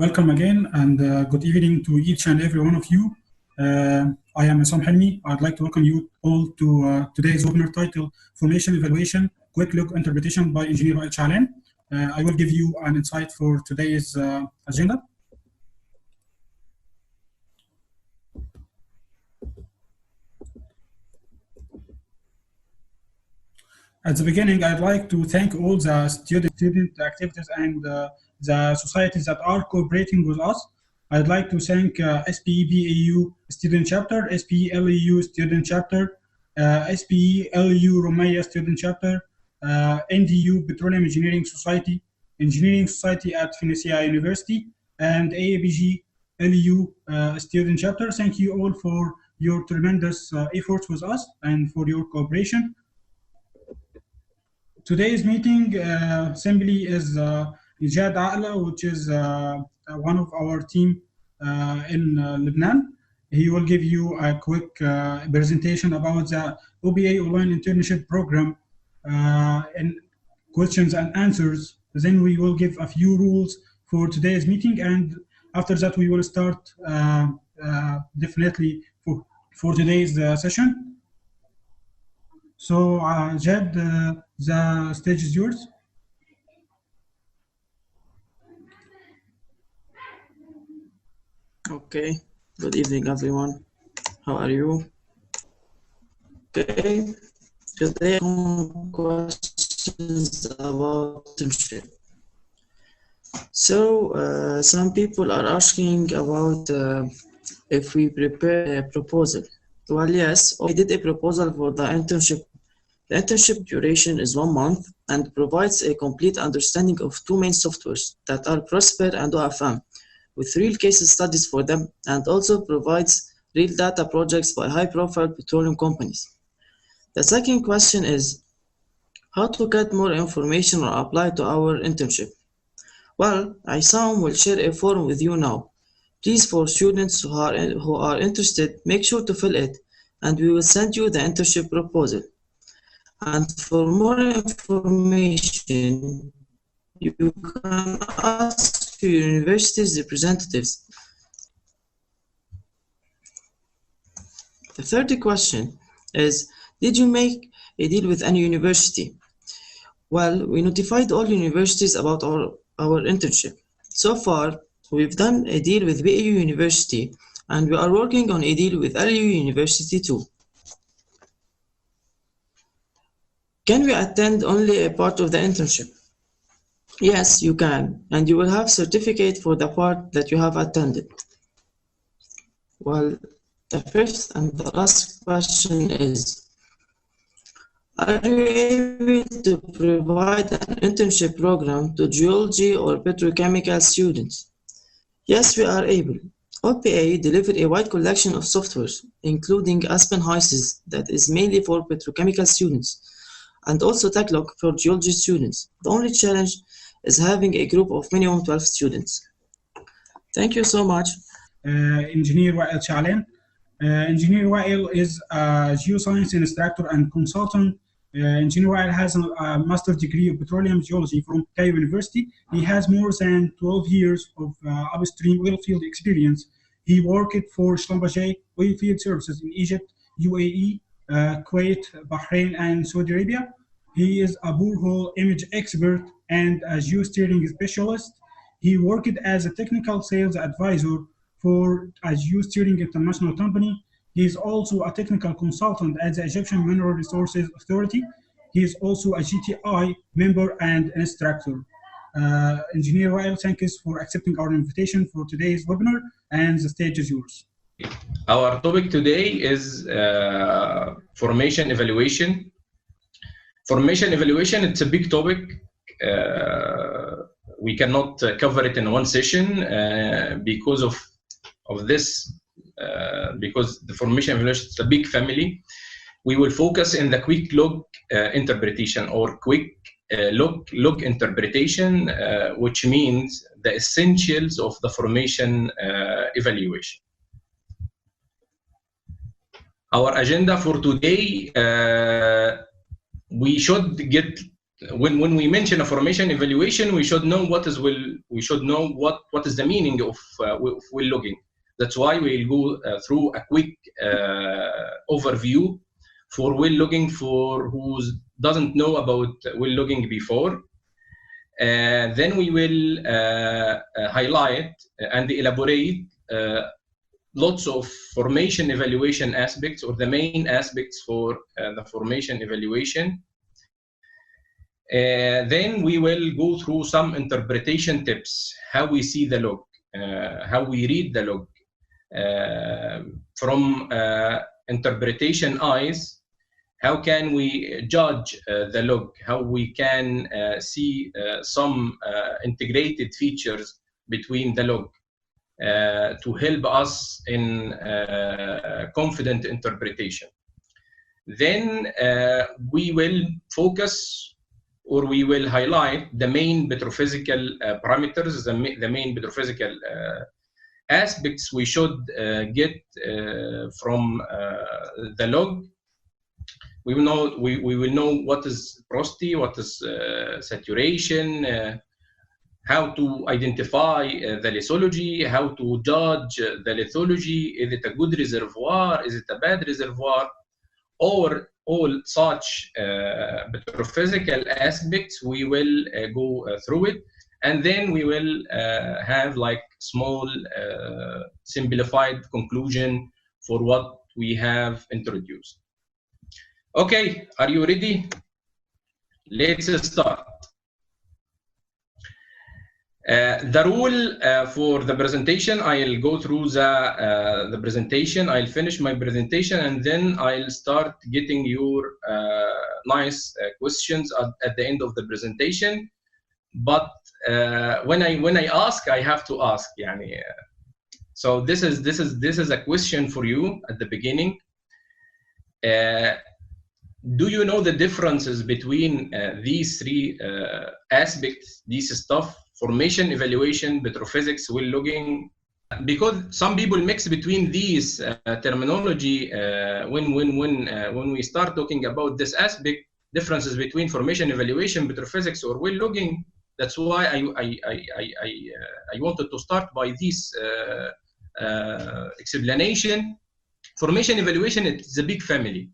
Welcome again, and good evening to each and every one of you. I am Sam Helmi. I'd like to welcome you all to today's webinar titled Formation Evaluation, Quick Look Interpretation by Engineer Wael Shaalan. I will give you an insight for today's agenda. At the beginning, I'd like to thank all the student activities and the societies that are cooperating with us. I'd like to thank SPE BAU Student Chapter, SPE LU Student Chapter, SPE LU-Roumieh Student Chapter, NDU Petroleum Engineering Society, Engineering Society at Phoenicia University, and AAPG LU Student Chapter. Thank you all for your tremendous efforts with us and for your cooperation. Today's meeting simply is Dr.Wael, which is one of our team in Lebanon. He will give you a quick presentation about the OBA online internship program and questions and answers. Then we will give a few rules for today's meeting, and after that we will start definitely for today's session. So, Jed, the stage is yours. Okay, good evening, everyone. How are you? Okay, today questions about internship. So, some people are asking about if we prepare a proposal. Well, yes, we did a proposal for the internship. The internship duration is 1 month and provides a complete understanding of two main softwares that are Prosper and OFM, with real case studies for them, and also provides real data projects by high-profile petroleum companies. The second question is how to get more information or apply to our internship. Well, Isam will share a form with you now. Please, for students who are interested, make sure to fill it, and we will send you the internship proposal. And for more information, you can ask your university's representatives. The third question is, did you make a deal with any university? Well, we notified all universities about our internship. So far, we've done a deal with BAU University, and we are working on a deal with LU University too. Can we attend only a part of the internship? Yes, you can, and you will have certificate for the part that you have attended. Well, the fifth and the last question is, are you able to provide an internship program to geology or petrochemical students? Yes, we are able. OPA delivered a wide collection of softwares, including Aspen HYSYS that is mainly for petrochemical students, and also TechLog for geology students. The only challenge is having a group of minimum 12 students. Thank you so much. Engineer Wael Shaalan. Engineer Wael is a geoscience instructor and consultant. Engineer Wael has a master's degree of petroleum geology from Cairo University. He has more than 12 years of upstream oil field experience. He worked for Schlumberger Oilfield Services in Egypt, UAE, Kuwait, Bahrain, and Saudi Arabia. He is a borehole image expert and a geosteering specialist. He worked as a technical sales advisor for a geosteering international company. He is also a technical consultant at the Egyptian Mineral Resources Authority. He is also a GTI member and instructor. Engineer Wael, thank you for accepting our invitation for today's webinar, and the stage is yours. Our topic today is formation evaluation. Formation evaluation, it's a big topic. We cannot cover it in one session because of this, because the formation evaluation is a big family. We will focus in the quick look interpretation or quick look interpretation, which means the essentials of the formation evaluation. Our agenda for today, we should get when we mention a formation evaluation, we should know what is what is the meaning of well logging. That's why we'll go through a quick overview for well logging for who doesn't know about well logging before. Then we will highlight and elaborate lots of formation evaluation aspects, or the main aspects for the formation evaluation. Then we will go through some interpretation tips, how we see the log, how we read the log. From interpretation eyes, how can we judge the log, how we can see some integrated features between the log to help us in confident interpretation. Then we will focus, or we will highlight the main petrophysical parameters, the main petrophysical aspects we should get from the log. We will know what is porosity, what is saturation, how to identify the lithology, how to judge the lithology. Is it a good reservoir? Is it a bad reservoir? Or all such petrophysical aspects, we will go through it, and then we will have like small simplified conclusion for what we have introduced. Okay, are you ready? Let's start. The rule for the presentation, I'll go through the presentation, I'll finish my presentation, and then I'll start getting your nice questions at the end of the presentation. But when I ask, I have to ask. So this is a question for you at the beginning. Do you know the differences between these three aspects, these stuff? Formation evaluation, petrophysics, well logging, because some people mix between these terminology when we start talking about this aspect, differences between formation evaluation, petrophysics, or well logging. That's why I wanted to start by this explanation. Formation evaluation, it's a big family.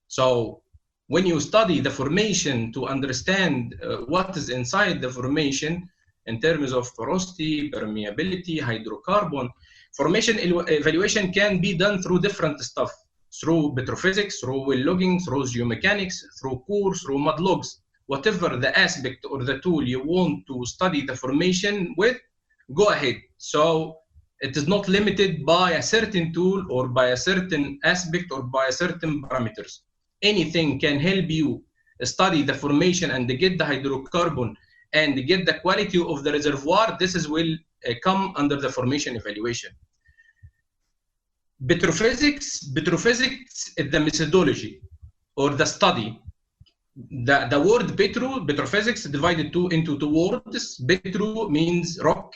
So when you study the formation to understand what is inside the formation, in terms of porosity, permeability, hydrocarbon, formation evaluation can be done through different stuff, through petrophysics, through well logging, through geomechanics, through core, through mud logs. Whatever the aspect or the tool you want to study the formation with, go ahead. So it is not limited by a certain tool or by a certain aspect or by a certain parameters. Anything can help you study the formation and get the hydrocarbon and get the quality of the reservoir. This will come under the formation evaluation. Petrophysics is the methodology or the study. The word petrophysics divided into two words. Petro means rock.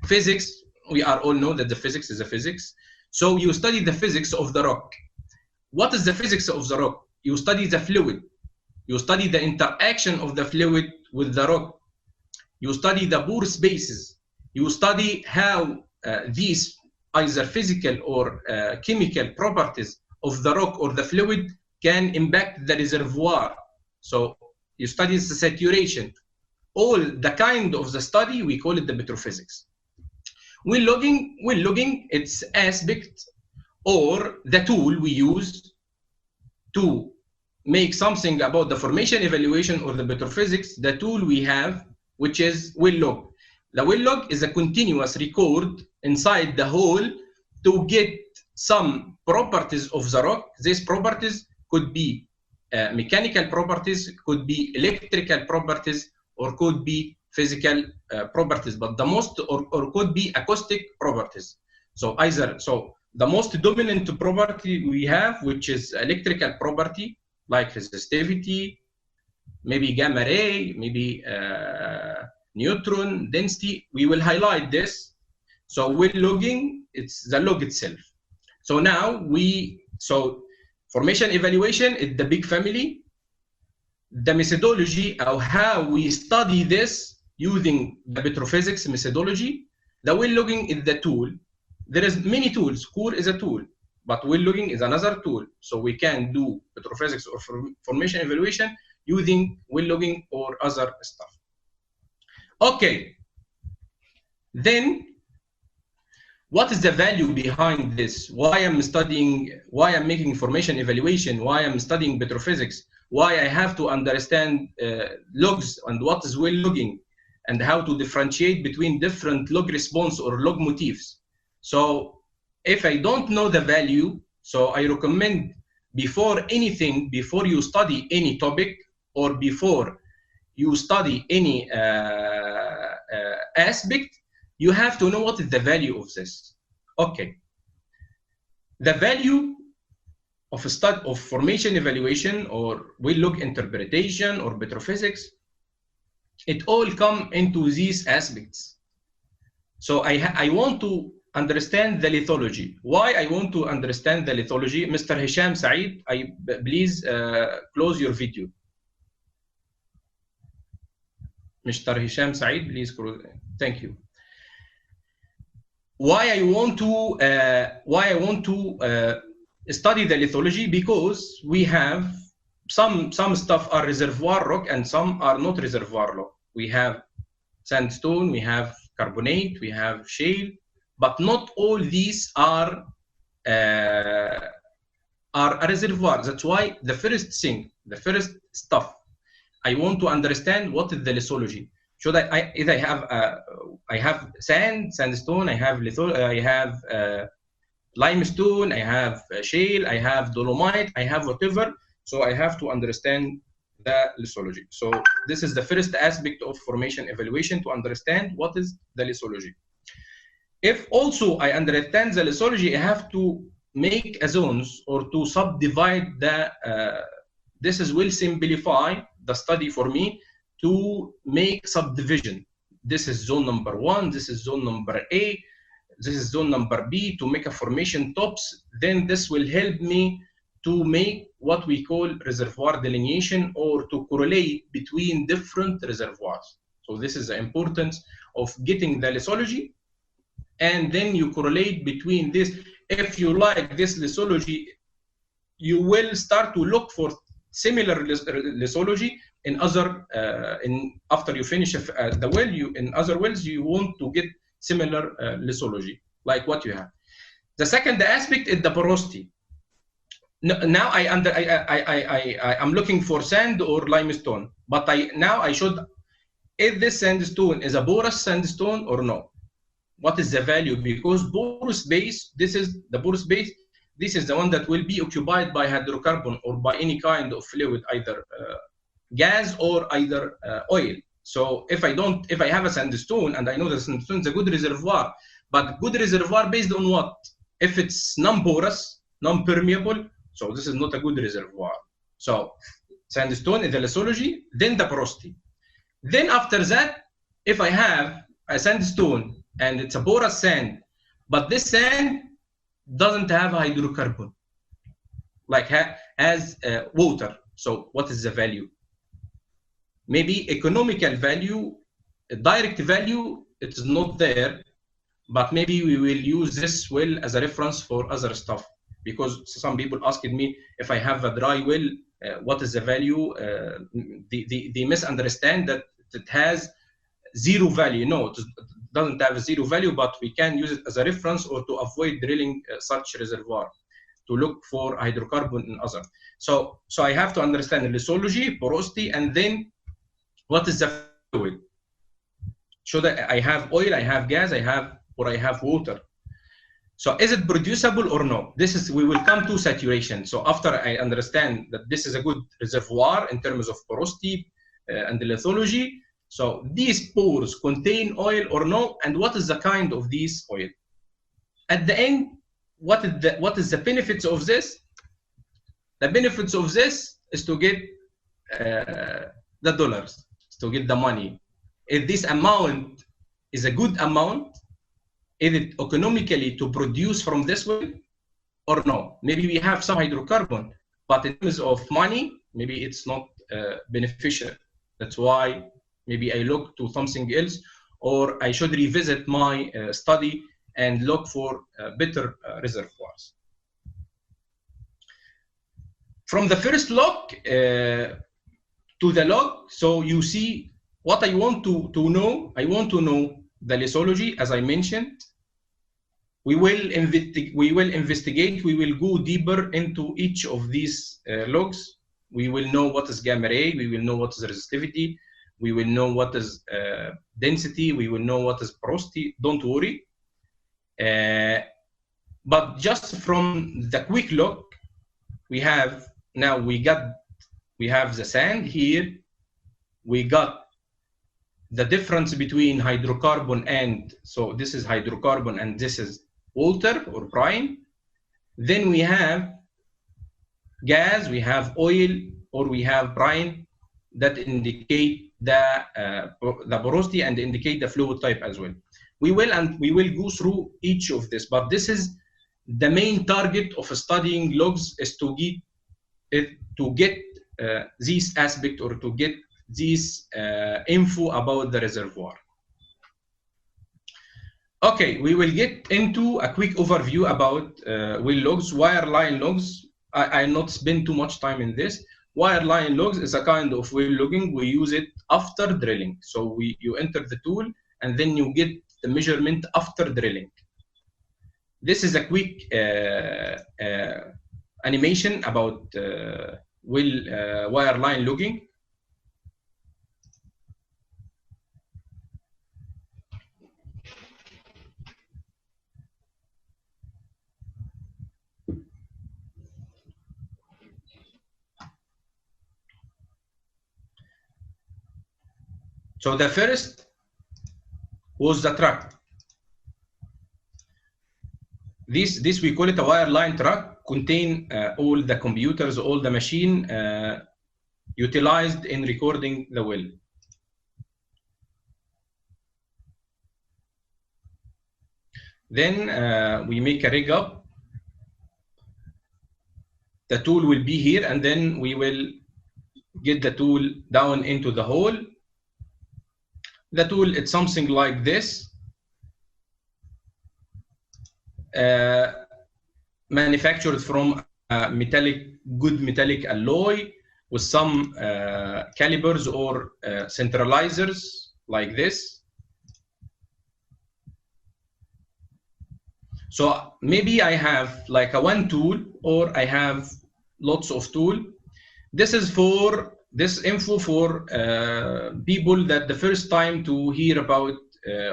Physics, we all know that the physics is a physics. So you study the physics of the rock. What is the physics of the rock? You study the fluid. You study the interaction of the fluid with the rock. You study the pore spaces. You study how these either physical or chemical properties of the rock or the fluid can impact the reservoir. So you study the saturation. All the kind of the study, we call it the petrophysics. Well logging, its aspect or the tool we use to make something about the formation evaluation or the petrophysics, the tool we have, which is well log. The well log is a continuous record inside the hole to get some properties of the rock. These properties could be mechanical properties, could be electrical properties, or could be physical properties, but the most, or could be acoustic properties. So the most dominant property we have, which is electrical property, like resistivity, maybe gamma ray, maybe neutron density. We will highlight this. So well logging, it's the log itself. So now formation evaluation is the big family. the methodology or how we study this using the petrophysics methodology. The well logging is the tool. There is many tools. Core is a tool, but well logging is another tool. So we can do petrophysics or formation evaluation using well logging or other stuff. Okay. Then what is the value behind this? Why I'm studying, why I'm making formation evaluation, why I'm studying petrophysics, why I have to understand logs and what is well logging, and how to differentiate between different log response or log motifs. So if I don't know the value, so I recommend before anything, before you study any topic or before you study any aspect, you have to know what is the value of this. Okay. The value of a study of formation evaluation or well log interpretation or petrophysics, it all come into these aspects. So I want to understand the lithology. Why I want to understand the lithology? Mr. Hisham Saeed, please close your video. Mr. Hisham Saeed, please close. Thank you. Why I want to study the lithology? Because we have some stuff are reservoir rock and some are not reservoir rock. We have sandstone, we have carbonate, we have shale, but not all these are a reservoir. That's why the first thing, the first stuff, I want to understand what is the lithology. Should I have sandstone, I have limestone, I have shale, I have dolomite, I have whatever. So I have to understand the lithology. So this is the first aspect of formation evaluation, to understand what is the lithology. If also I understand the lithology, I have to make a zones or to subdivide the, this will simplify the study for me to make subdivision. This is zone number 1, this is zone number A, this is zone number B, to make a formation tops. Then this will help me to make what we call reservoir delineation, or to correlate between different reservoirs. So this is the importance of getting the lithology, and then you correlate between this. If you like this lithology, you will start to look for similar lithology in other, after you finish the well, in other wells, you want to get similar lithology, like what you have. The second aspect is the porosity. Now I'm looking for sand or limestone, but now I should, if this sandstone is a porous sandstone or no. What is the value? Because porous base, this is the porous base, this is the one that will be occupied by hydrocarbon or by any kind of fluid, either gas or either oil. So if I have a sandstone and I know that sandstone is a good reservoir, but good reservoir based on what? If it's non-porous, non-permeable, so this is not a good reservoir. So sandstone is the lithology, then the porosity. Then after that, if I have a sandstone and it's a porous sand, but this sand doesn't have hydrocarbon, like has water. So what is the value? Maybe economical value, direct value, it is not there, but maybe we will use this well as a reference for other stuff. Because some people asked me, if I have a dry well, what is the value? They misunderstand that it has zero value. No, it doesn't have a zero value, but we can use it as a reference or to avoid drilling such reservoir, to look for hydrocarbon and other. So I have to understand the lithology, porosity, and then what is the fluid? Should I have oil, I have gas, I have water. So is it producible or no? This is, we will come to saturation. So after I understand that this is a good reservoir in terms of porosity and the lithology, so these pores contain oil or no, and what is the kind of this oil? At the end, what is the benefits of this? The benefits of this is to get the dollars, to get the money. If this amount is a good amount, is it economically to produce from this well or no? Maybe we have some hydrocarbon, but in terms of money, maybe it's not beneficial. That's why maybe I look to something else, or I should revisit my study and look for better reservoirs. From the first log to the log, so you see what I want to know. I want to know the lithology, as I mentioned. We will investigate, we will go deeper into each of these logs. We will know what is gamma ray, we will know what is resistivity, we will know what is density, we will know what is porosity. Don't worry. But just from the quick look, we have now we have the sand here. We got the difference between hydrocarbon and, so this is hydrocarbon and this is water or brine. Then we have gas, we have oil, or we have brine that indicate the porosity and indicate the fluid type as well. We will go through each of this, but this is the main target of studying logs, is to get this aspect, or to get this info about the reservoir. Okay, we will get into a quick overview about well logs, wireline logs. I'll not spend too much time in this. Wireline logs is a kind of well logging. We use it after drilling. So you enter the tool and then you get the measurement after drilling. This is a quick animation about wireline logging. So the first was the truck. This we call it a wireline truck, contain all the computers, all the machine utilized in recording the well. Then we make a rig up. The tool will be here, and then we will get the tool down into the hole. The tool, it's something like this, manufactured from good metallic alloy with some calipers or centralizers like this. So maybe I have like a one tool, or I have lots of tools. This is for this info for people that the first time to hear about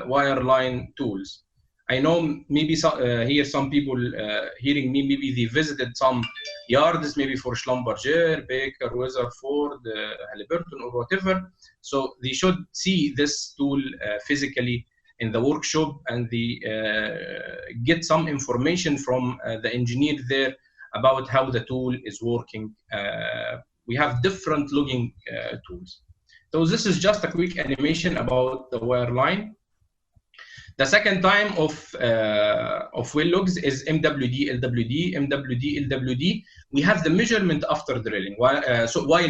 wireline tools. I know maybe here some people hearing me, maybe they visited some yards, maybe for Schlumberger, Baker, Weatherford, Halliburton, or whatever. So they should see this tool physically in the workshop, and they get some information from the engineer there about how the tool is working. We have different logging tools. So this is just a quick animation about the wireline. The second time of well logs is MWD, LWD. MWD, LWD, we have the measurement after drilling, while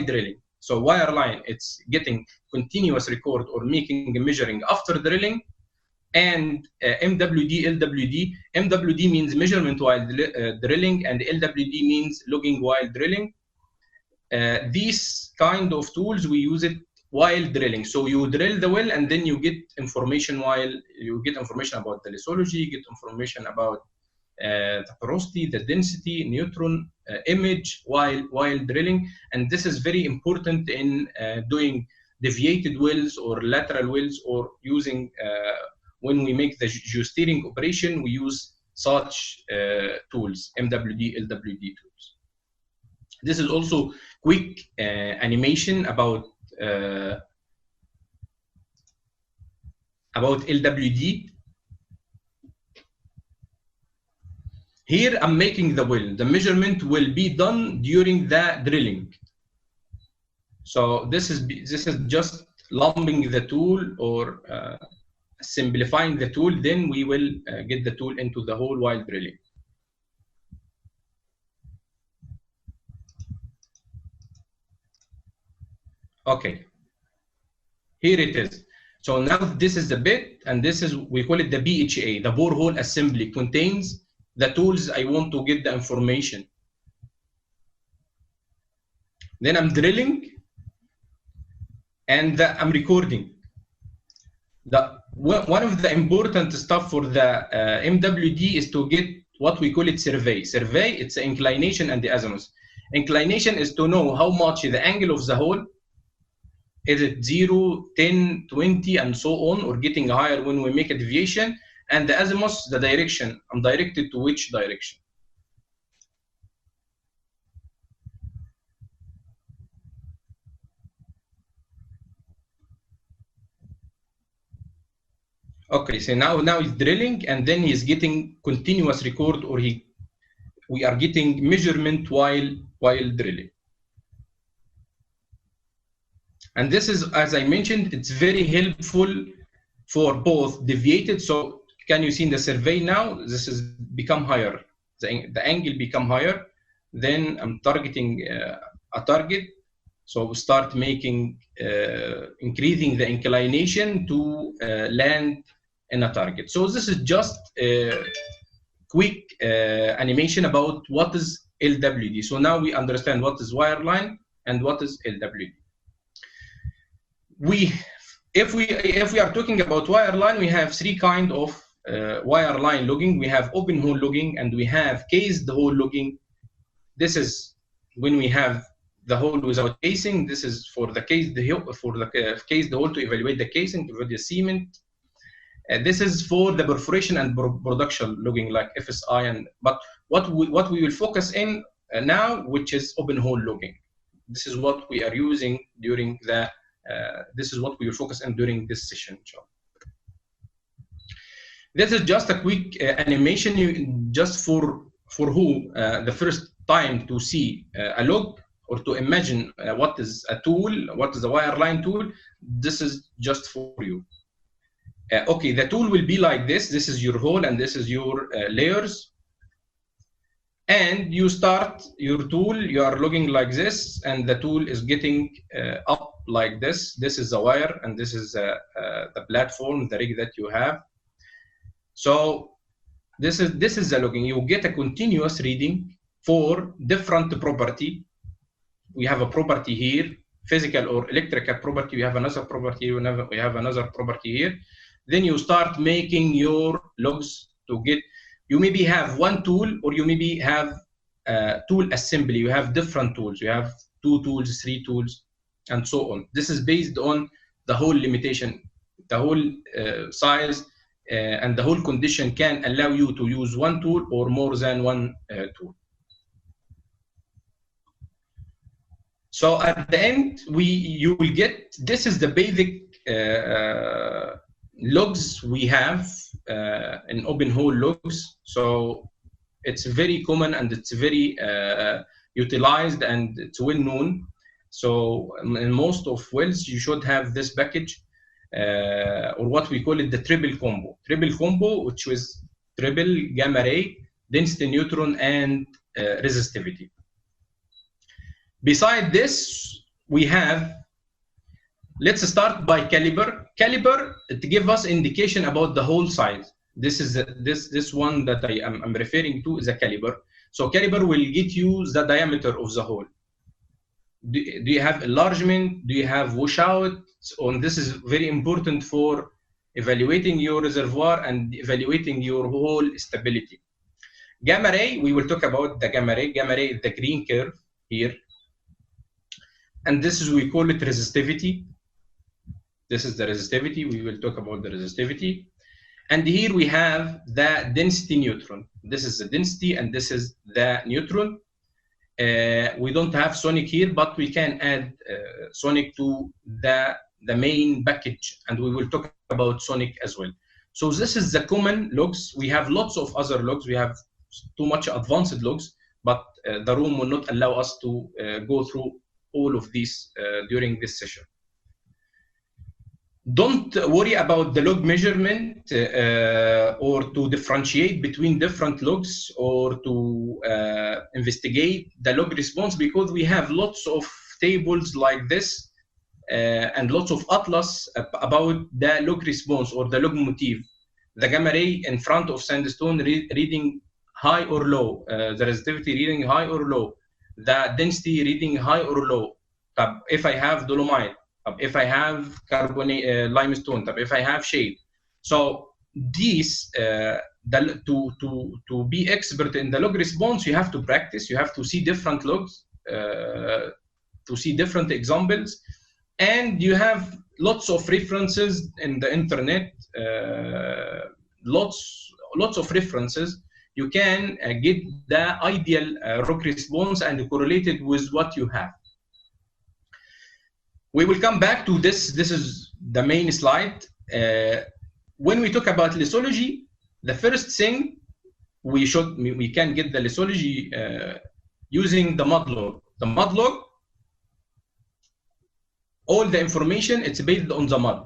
drilling. So wireline, it's getting continuous record or making a measuring after drilling. And MWD, LWD, MWD means measurement while drilling, and LWD means logging while drilling. These kind of tools, we use it while drilling. So you drill the well, and then you get information while you get information about the lithology, you get information about the porosity, the density, neutron image while drilling. And this is very important in doing deviated wells or lateral wells, or using when we make the geosteering operation, we use such tools, MWD, LWD tools. This is also quick animation about LWD. Here I'm making the well. The measurement will be done during the drilling. So this is just lumping the tool, or simplifying the tool. Then we will get the tool into the hole while drilling. Okay, here it is. So now this is the bit, and this is, we call it the BHA, the borehole assembly, contains the tools I want to get the information. Then I'm drilling, and I'm recording. One of the important stuff for the MWD is to get what we call it survey. Survey, it's the inclination and the azimuth. Inclination is to know how much the angle of the hole. Is it 0, 10, 20, and so on, or getting higher when we make a deviation? And the azimuth, the direction. I'm directed to which direction? Okay, so now he's drilling, and then he's getting continuous record, or we are getting measurement while drilling. And this is, as I mentioned, it's very helpful for both deviated. So can you see in the survey now, this has become higher. The angle become higher. Then I'm targeting a target. So we start making, increasing the inclination to land in a target. So this is just a quick animation about what is LWD. So now we understand what is wireline and what is LWD. If we are talking about wireline, we have three kinds of wireline logging. We have open hole logging, and we have cased hole logging. This is when we have the hole without casing. This is for the cased hole to evaluate the casing, to evaluate the cement. This is for the perforation and production logging, like FSI. But what we will focus in now, which is open hole logging. This is what we are using during the. This is what we will focus on during this session. This is just a quick animation, just for who the first time to see a log, or to imagine what is a tool, what is a wireline tool. This is just for you. Okay, the tool will be like this. This is your hole, and this is your layers. And you start your tool, you are logging like this, and the tool is getting up like this. This is the wire, and this is the platform, the rig that you have. So this is the logging. You get a continuous reading for different property. We have a property here, physical or electrical property. We have another property. We have another property here. Then you start making your logs to get. You maybe have one tool, or you maybe have tool assembly. You have different tools. You have 2 tools, 3 tools, and so on. This is based on the whole limitation, the whole size, and the whole condition can allow you to use one tool or more than one tool. So at the end, you will get, this is the basic logs we have in open hole logs. So it's very common, and it's very utilized, and it's well known. So in most of wells, you should have this package, or what we call it the triple combo. Triple combo, which was triple, gamma ray, density neutron, and resistivity. Beside this, we have, let's start by caliber. Caliber, to give us indication about the hole size. This is this one that I'm referring to is a caliber. So caliber will get you the diameter of the hole. Do you have enlargement? Do you have washout? And this is very important for evaluating your reservoir and evaluating your hole stability. Gamma ray, we will talk about the gamma ray. Gamma ray is the green curve here. And this is, we call it resistivity. This is the resistivity. We will talk about the resistivity. And here we have the density neutron. This is the density, and this is the neutron. We don't have sonic here, but we can add sonic to the main package, and we will talk about sonic as well. So this is the common logs. We have lots of other logs. We have too much advanced logs, but the room will not allow us to go through all of these during this session. Don't worry about the log measurement or to differentiate between different logs, or to investigate the log response, because we have lots of tables like this and lots of atlas about the log response or the log motif. The gamma ray in front of sandstone reading high or low, the resistivity reading high or low, the density reading high or low. If I have dolomite, if I have carbonate, limestone, if I have shale. So these, to be expert in the log response, you have to practice, you have to see different logs, to see different examples, and you have lots of references in the internet, lots of references. You can get the ideal rock response and correlate it with what you have. We will come back to this. This is the main slide. When we talk about lithology, the first thing we can get the lithology using the mud log. The mud log, all the information, it's based on the mud.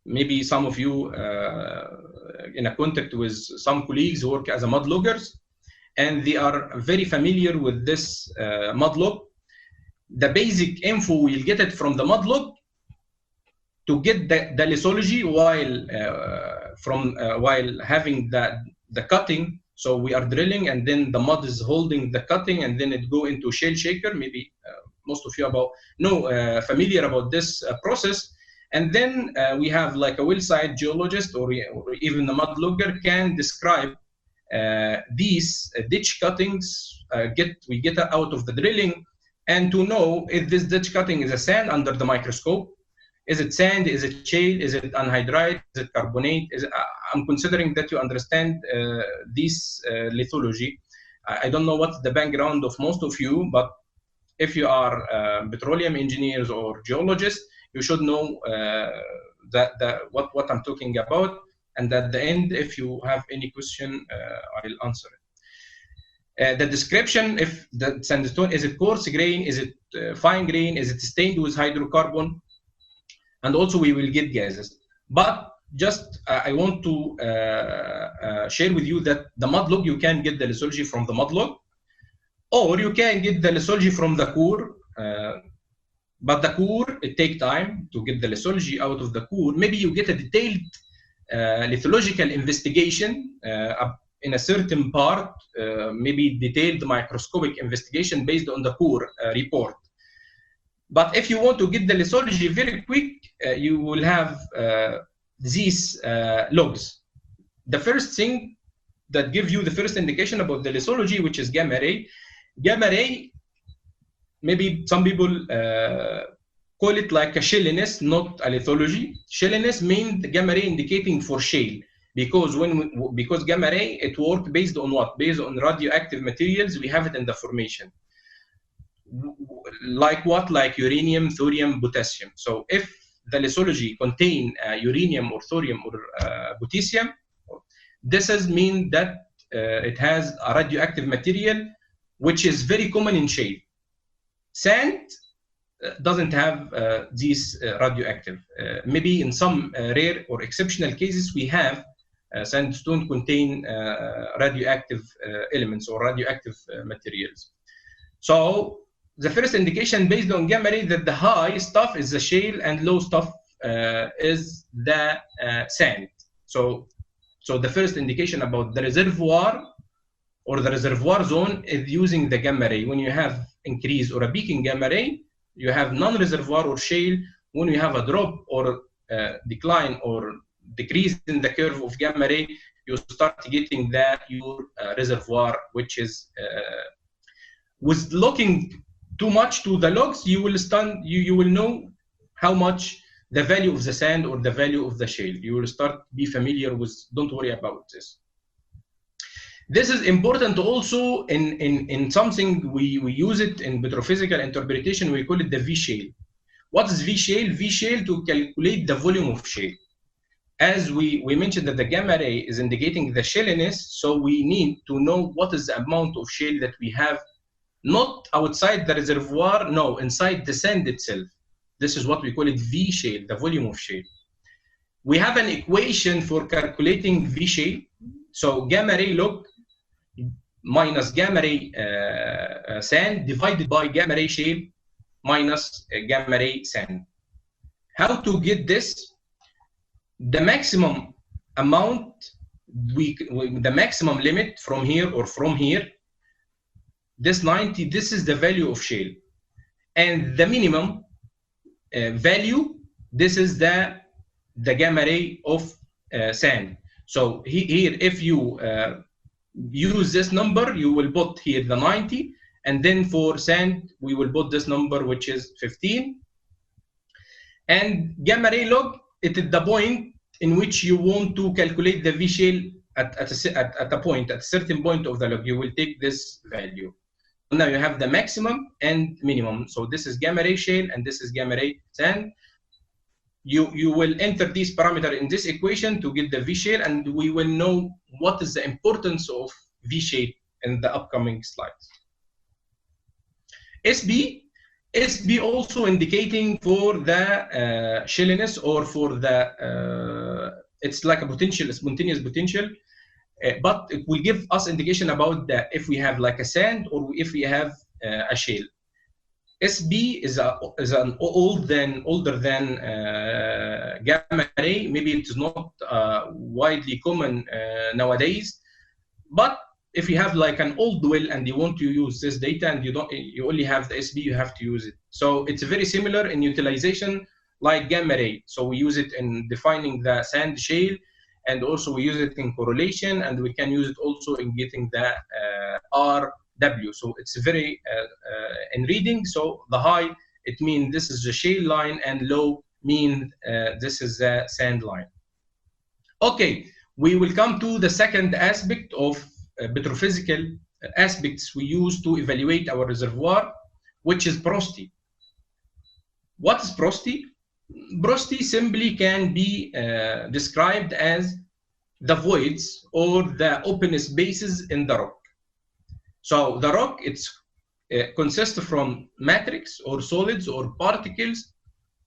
Maybe some of you in a contact with some colleagues who work as a mud loggers, and they are very familiar with this mud log. The basic info, we'll get it from the mud log to get the lithology while having the cutting. So we are drilling, and then the mud is holding the cutting, and then it go into shale shaker. Maybe most of you familiar about this process. And then we have like a well-site geologist or even a mud logger can describe these ditch cuttings we get out of the drilling, and to know if this ditch cutting is a sand under the microscope. Is it sand? Is it shale? Is it anhydrite? Is it carbonate? I'm considering that you understand this lithology. I don't know what's the background of most of you, but if you are petroleum engineers or geologists, you should know what I'm talking about. And at the end, if you have any question, I'll answer it. The description, if the sandstone, is it coarse grain? Is it fine grain? Is it stained with hydrocarbon? And also we will get gases. But just I want to share with you that the mud log, you can get the lithology from the mud log, or you can get the lithology from the core. But the core, it takes time to get the lithology out of the core. Maybe you get a detailed lithological investigation in a certain part, maybe detailed microscopic investigation based on the core report. But if you want to get the lithology very quick, you will have these logs. The first thing that gives you the first indication about the lithology, which is gamma ray. Gamma ray, maybe some people call it like a shaliness, not a lithology. Shaliness means the gamma ray indicating for shale, because gamma ray, it works based on what? Based on radioactive materials. We have it in the formation. Like what? Like uranium, thorium, potassium. So if the lithology contain uranium or thorium or potassium, this is mean that it has a radioactive material, which is very common in shale. Sand doesn't have these radioactive. Maybe in some rare or exceptional cases, we have sandstone contain radioactive elements or radioactive materials. So the first indication based on gamma ray that the high stuff is the shale and low stuff is the sand. So the first indication about the reservoir or the reservoir zone is using the gamma ray. When you have increase or a peak in gamma ray, you have non-reservoir or shale. When you have a drop or decline or decrease in the curve of gamma ray, you start getting your reservoir, which is with looking too much to the logs, you will know how much the value of the sand or the value of the shale. You will start be familiar with. Don't worry about this. This is important also in something we use it in petrophysical interpretation. We call it the V shale. What is V shale? V shale to calculate the volume of shale. As we mentioned that the gamma ray is indicating the shaliness, so we need to know what is the amount of shale that we have, not outside the reservoir, no, inside the sand itself. This is what we call it V shale, the volume of shale. We have an equation for calculating V shale. So gamma ray log minus gamma ray sand divided by gamma ray shale minus gamma ray sand. How to get this? The maximum amount, the maximum limit from here or from here, this 90, this is the value of shale. And the minimum value, this is the gamma ray of sand. So here, if you use this number, you will put here the 90, and then for sand, we will put this number, which is 15. And gamma ray log, it is the point in which you want to calculate the V shale at a certain point of the log. You will take this value. Now you have the maximum and minimum. So this is gamma ray shale and this is gamma ray sand. You will enter this parameter in this equation to get the V shale, and we will know what is the importance of V shale in the upcoming slides. SB also indicating for the shaliness, or for the it's like a potential, a spontaneous potential, but it will give us indication about the if we have like a sand or if we have a shale. SB is an older than gamma ray. Maybe it is not widely common nowadays, but if you have like an old well and you want to use this data and you only have the SB, you have to use it. So it's very similar in utilization like gamma ray. So we use it in defining the sand shale, and also we use it in correlation, and we can use it also in getting the RW. So it's very in reading. So the high, it means this is the shale line, and low mean this is the sand line. Okay, we will come to the second aspect of petrophysical aspects we use to evaluate our reservoir, which is porosity. What is porosity? Porosity simply can be described as the voids or the open spaces in the rock. So the rock, consists from matrix or solids or particles,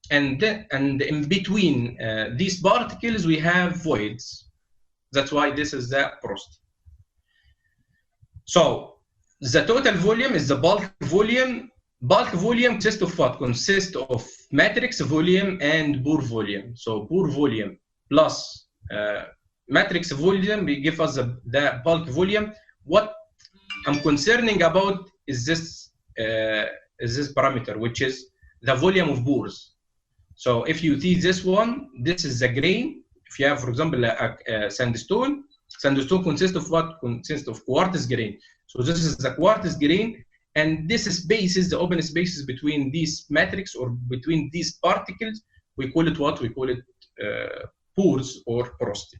and in between these particles we have voids. That's why this is the porosity. So the total volume is the bulk volume. Bulk volume consists of what? Consists of matrix volume and pore volume. So pore volume plus matrix volume will give us the bulk volume. What I'm concerning about is this parameter, which is the volume of pores. So if you see this one, this is the grain. If you have, for example, a sandstone consists of what? Consists of quartz grain. So this is the quartz grain, and this spaces, the open spaces between these matrix or between these particles, we call it what? We call it pores or porosity.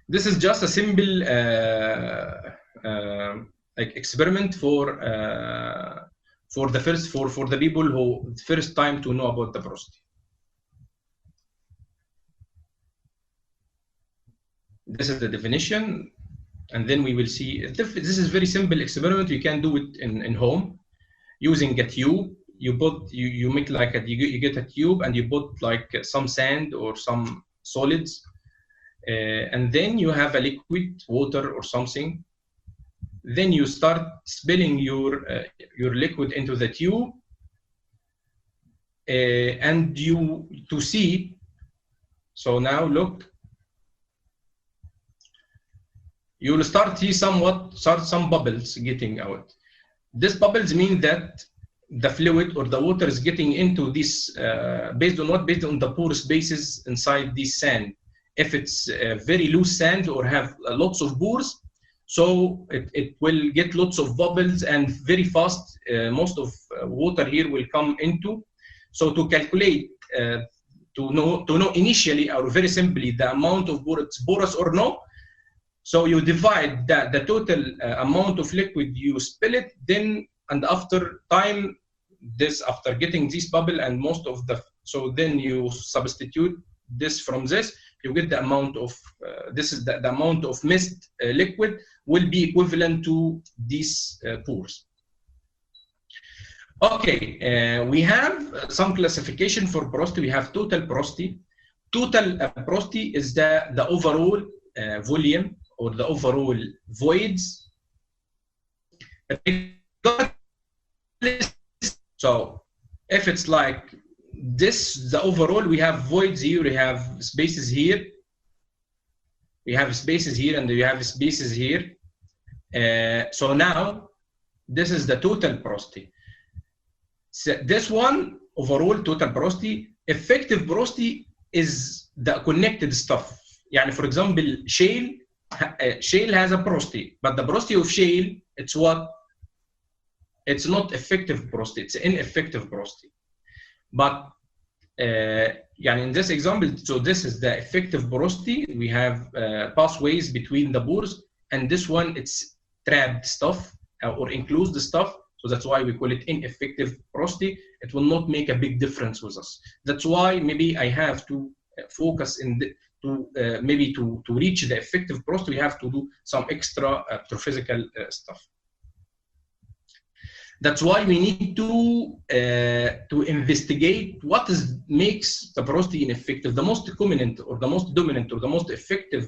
This is just a simple like experiment for the people who first time to know about the porosity. This is the definition, and then we will see. This is very simple experiment. You can do it in home using a tube. You make like you get a tube and you put like some sand or some solids, and then you have a liquid, water or something. Then you start spilling your liquid into the tube, and to see. So now look. You will start see some bubbles getting out. These bubbles mean that the fluid or the water is getting into this based on what? Based on the pore spaces inside this sand. If it's very loose sand or have lots of pores, so it will get lots of bubbles, and very fast most of water here will come into. So to calculate to know initially or very simply the amount of pore, it's porous or no. So you divide the total amount of liquid, you spill it, then and after time, after getting this bubble and most of the, so then you substitute this from this, you get the amount of this is the amount of mist liquid will be equivalent to these pores. Okay, we have some classification for porosity. We have total porosity. Total porosity is the overall volume or the overall voids So if it's like this, the overall, we have voids here, we have spaces here, we have spaces here, and we have spaces here. So now this is the total porosity. So this one overall total porosity. Effective porosity is the connected stuff. Yani for example, shale has a porosity, but the porosity of shale, it's what? It's not effective porosity, it's ineffective porosity. But in this example, so this is the effective porosity. We have pathways between the pores, and this one, it's trapped stuff or enclosed stuff. So that's why we call it ineffective porosity. It will not make a big difference with us. That's why maybe I have to focus in maybe to reach the effective porosity, we have to do some extra astrophysical stuff. That's why we need to investigate what makes the porosity ineffective. The most dominant or the most effective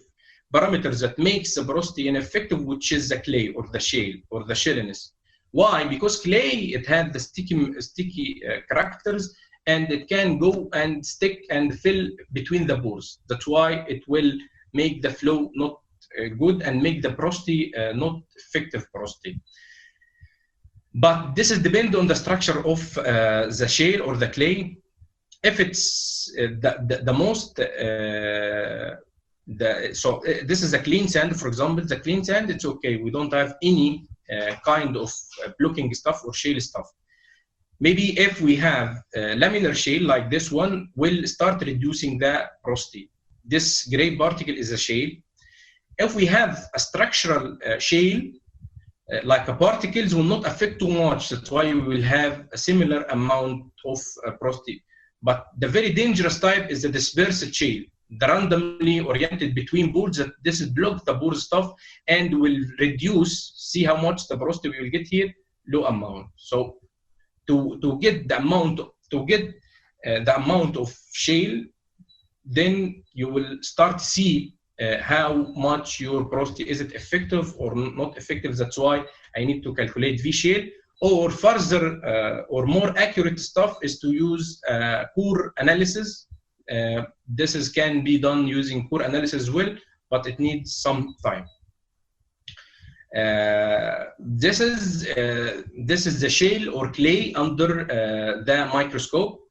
parameters that makes the porosity ineffective, which is the clay or the shale or the shaliness. Why? Because clay, it had the sticky characters, and it can go and stick and fill between the pores. That's why it will make the flow not good and make the porosity not effective porosity. But this is depend on the structure of the shale or the clay. If it's so this is a clean sand, for example, the clean sand, it's okay. We don't have any kind of blocking stuff or shale stuff. Maybe if we have laminar shale like this one, will start reducing the porosity. This gray particle is a shale. If we have a structural shale, like particles will not affect too much. That's why we will have a similar amount of porosity. But the very dangerous type is the dispersed shale, the randomly oriented between pores, that this is block the pore stuff and will reduce. See how much the porosity we will get here, low amount. So to get the amount of shale, then you will start to see how much your porosity, is it effective or not effective. That's why I need to calculate V shale. Or further or more accurate stuff is to use core analysis. This can be done using core analysis as well, but it needs some time. This is the shale or clay under the microscope.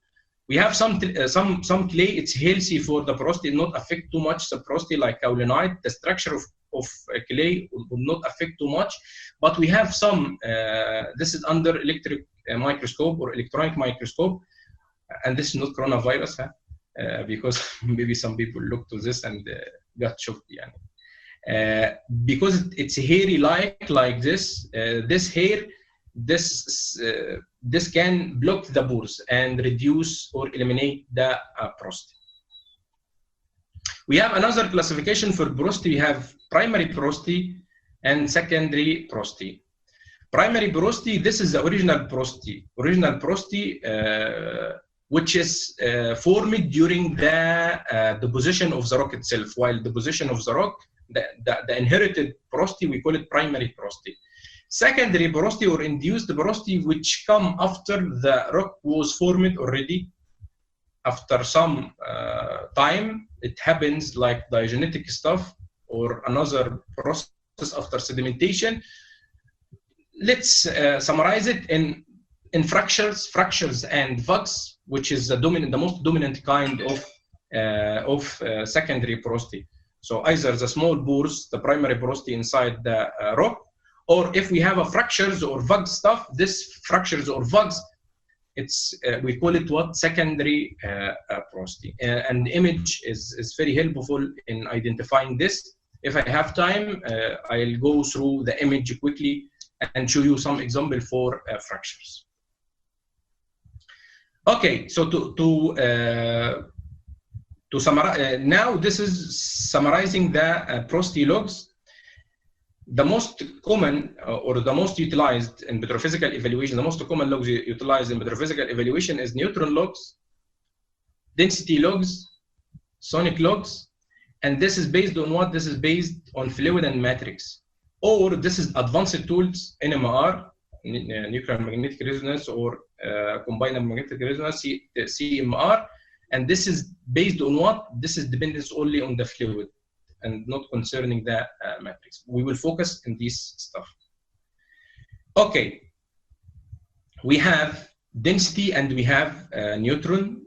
We have some clay, it's healthy for the porosity, not affect too much the porosity, like kaolinite. The structure of clay will not affect too much. But we have some, this is under electric microscope or electronic microscope. And this is not coronavirus, huh? Because maybe some people look to this and got shocked. Because it's hairy like this, this hair, this can block the pores and reduce or eliminate the porosity. We have another classification for porosity. We have primary porosity and secondary porosity. Primary porosity, this is the original porosity. Original porosity, which is formed during the deposition of the rock itself. While deposition of the rock, the inherited porosity, we call it primary porosity. Secondary porosity or induced porosity, which come after the rock was formed already. After some time, it happens like diagenetic stuff or another process after sedimentation. Let's summarize it in fractures and vugs, which is the most dominant kind of secondary porosity. So either the small pores, the primary porosity inside the rock, or if we have a fractures or vug stuff, this fractures or vugs, it's we call it what? Secondary porosity. And the image is very helpful in identifying this. If I have time, I'll go through the image quickly and show you some example for fractures. Okay, so to summarize, now this is summarizing the porosity logs. The most common or the most utilized in petrophysical evaluation, the most common logs utilized in petrophysical evaluation is neutron logs, density logs, sonic logs, and this is based on what? This is based on fluid and matrix. Or this is advanced tools, NMR, nuclear magnetic resonance or combined magnetic resonance, CMR. And this is based on what? This is dependent only on the fluid and not concerning the matrix. We will focus on this stuff. Okay, we have density and we have neutron.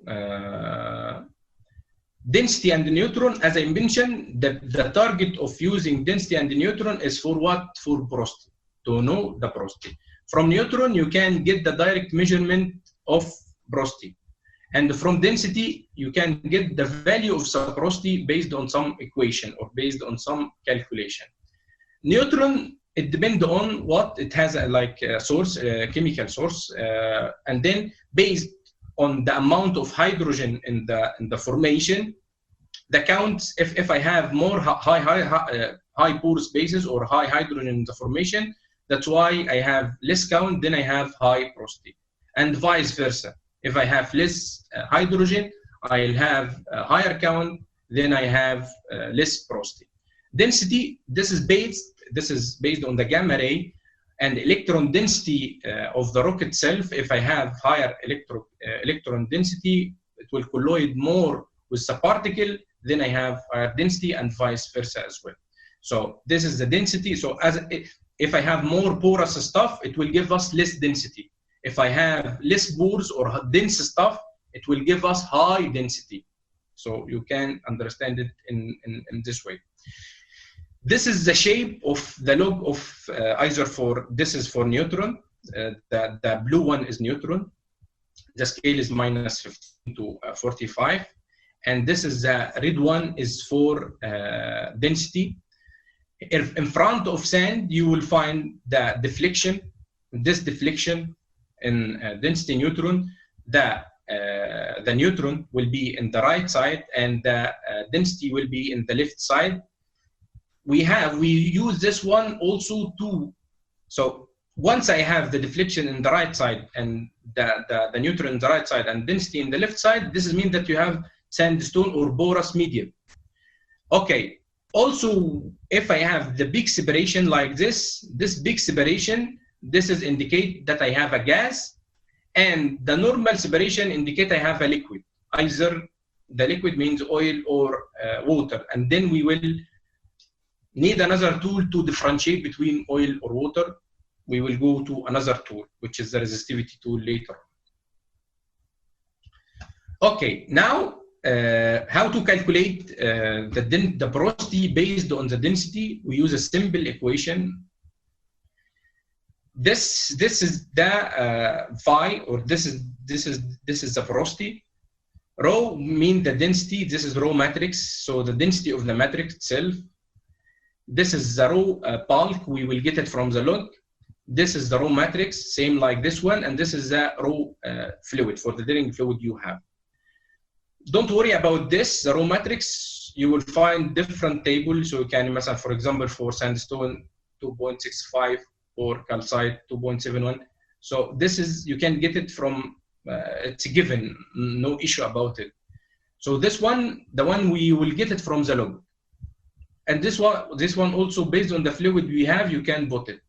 Density and neutron, as I mentioned, the target of using density and neutron is for what? For porosity, to know the porosity. From neutron, you can get the direct measurement of porosity. And from density, you can get the value of porosity based on some equation or based on some calculation. Neutron, it depends on what it has, like a source, a chemical source, and then based on the amount of hydrogen in the formation, the counts, if I have more high pore spaces or high hydrogen in the formation, that's why I have less count, then I have high porosity, and vice versa. If I have less hydrogen, I'll have a higher count, then I have less porosity. Density, this is based on the gamma ray and electron density of the rock itself. If I have higher electron density, it will colloid more with the particle, then I have higher density, and vice versa as well. So this is the density. So if I have more porous stuff, it will give us less density. If I have less pores or dense stuff, it will give us high density. So you can understand it in this way. This is the shape of the log of either for, this is for neutron, the blue one is neutron, the scale is -15 to 45, and this is the red one is for density. In front of sand, you will find the deflection, this deflection in density neutron, the neutron will be in the right side and the density will be in the left side. We use this one also too. So once I have the deflection in the right side and the neutron in the right side and density in the left side, this means that you have sandstone or porous medium. Okay, also if I have the big separation like this big separation, this is indicate that I have a gas, and the normal separation indicate I have a liquid. Either the liquid means oil or water, and then we will need another tool to differentiate between oil or water. We will go to another tool, which is the resistivity tool later. Okay, now how to calculate the porosity based on the density? We use a simple equation. This is the phi, or this is the porosity. Rho means the density. This is rho matrix, so the density of the matrix itself. This is the rho bulk. We will get it from the log. This is the rho matrix, same like this one, and this is the rho fluid for the drilling fluid you have. Don't worry about this. The rho matrix, you will find different tables. So you can, for example, for sandstone 2.65 or calcite 2.71. So this is, you can get it from, it's a given, no issue about it. So this one, the one we will get it from the log. And this one also based on the fluid we have, you can put it.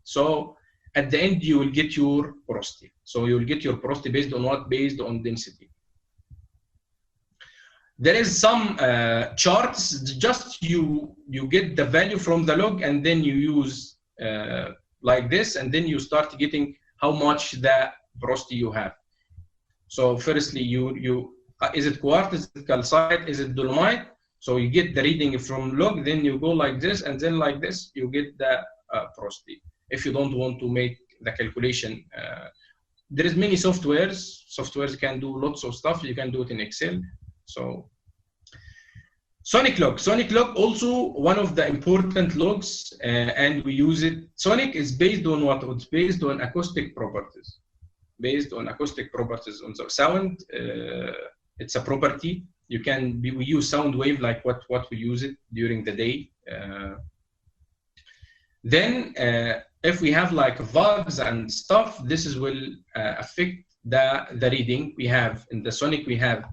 So at the end, you will get your porosity. So you will get your porosity based on what? Based on density. There is some charts, just you get the value from the log, and then you use like this, and then you start getting how much the porosity you have. So firstly, is it quartz, is it calcite, is it dolomite? So you get the reading from log, then you go like this, and then like this, you get the porosity. If you don't want to make the calculation, there is many softwares can do lots of stuff. You can do it in Excel. So sonic log also one of the important logs, and we use it. Sonic is based on what? It's based on acoustic properties. Based on acoustic properties on the sound, it's a property. We use sound wave like what we use it during the day. Then if we have like valves and stuff, this will affect the reading. We have in the sonic, we have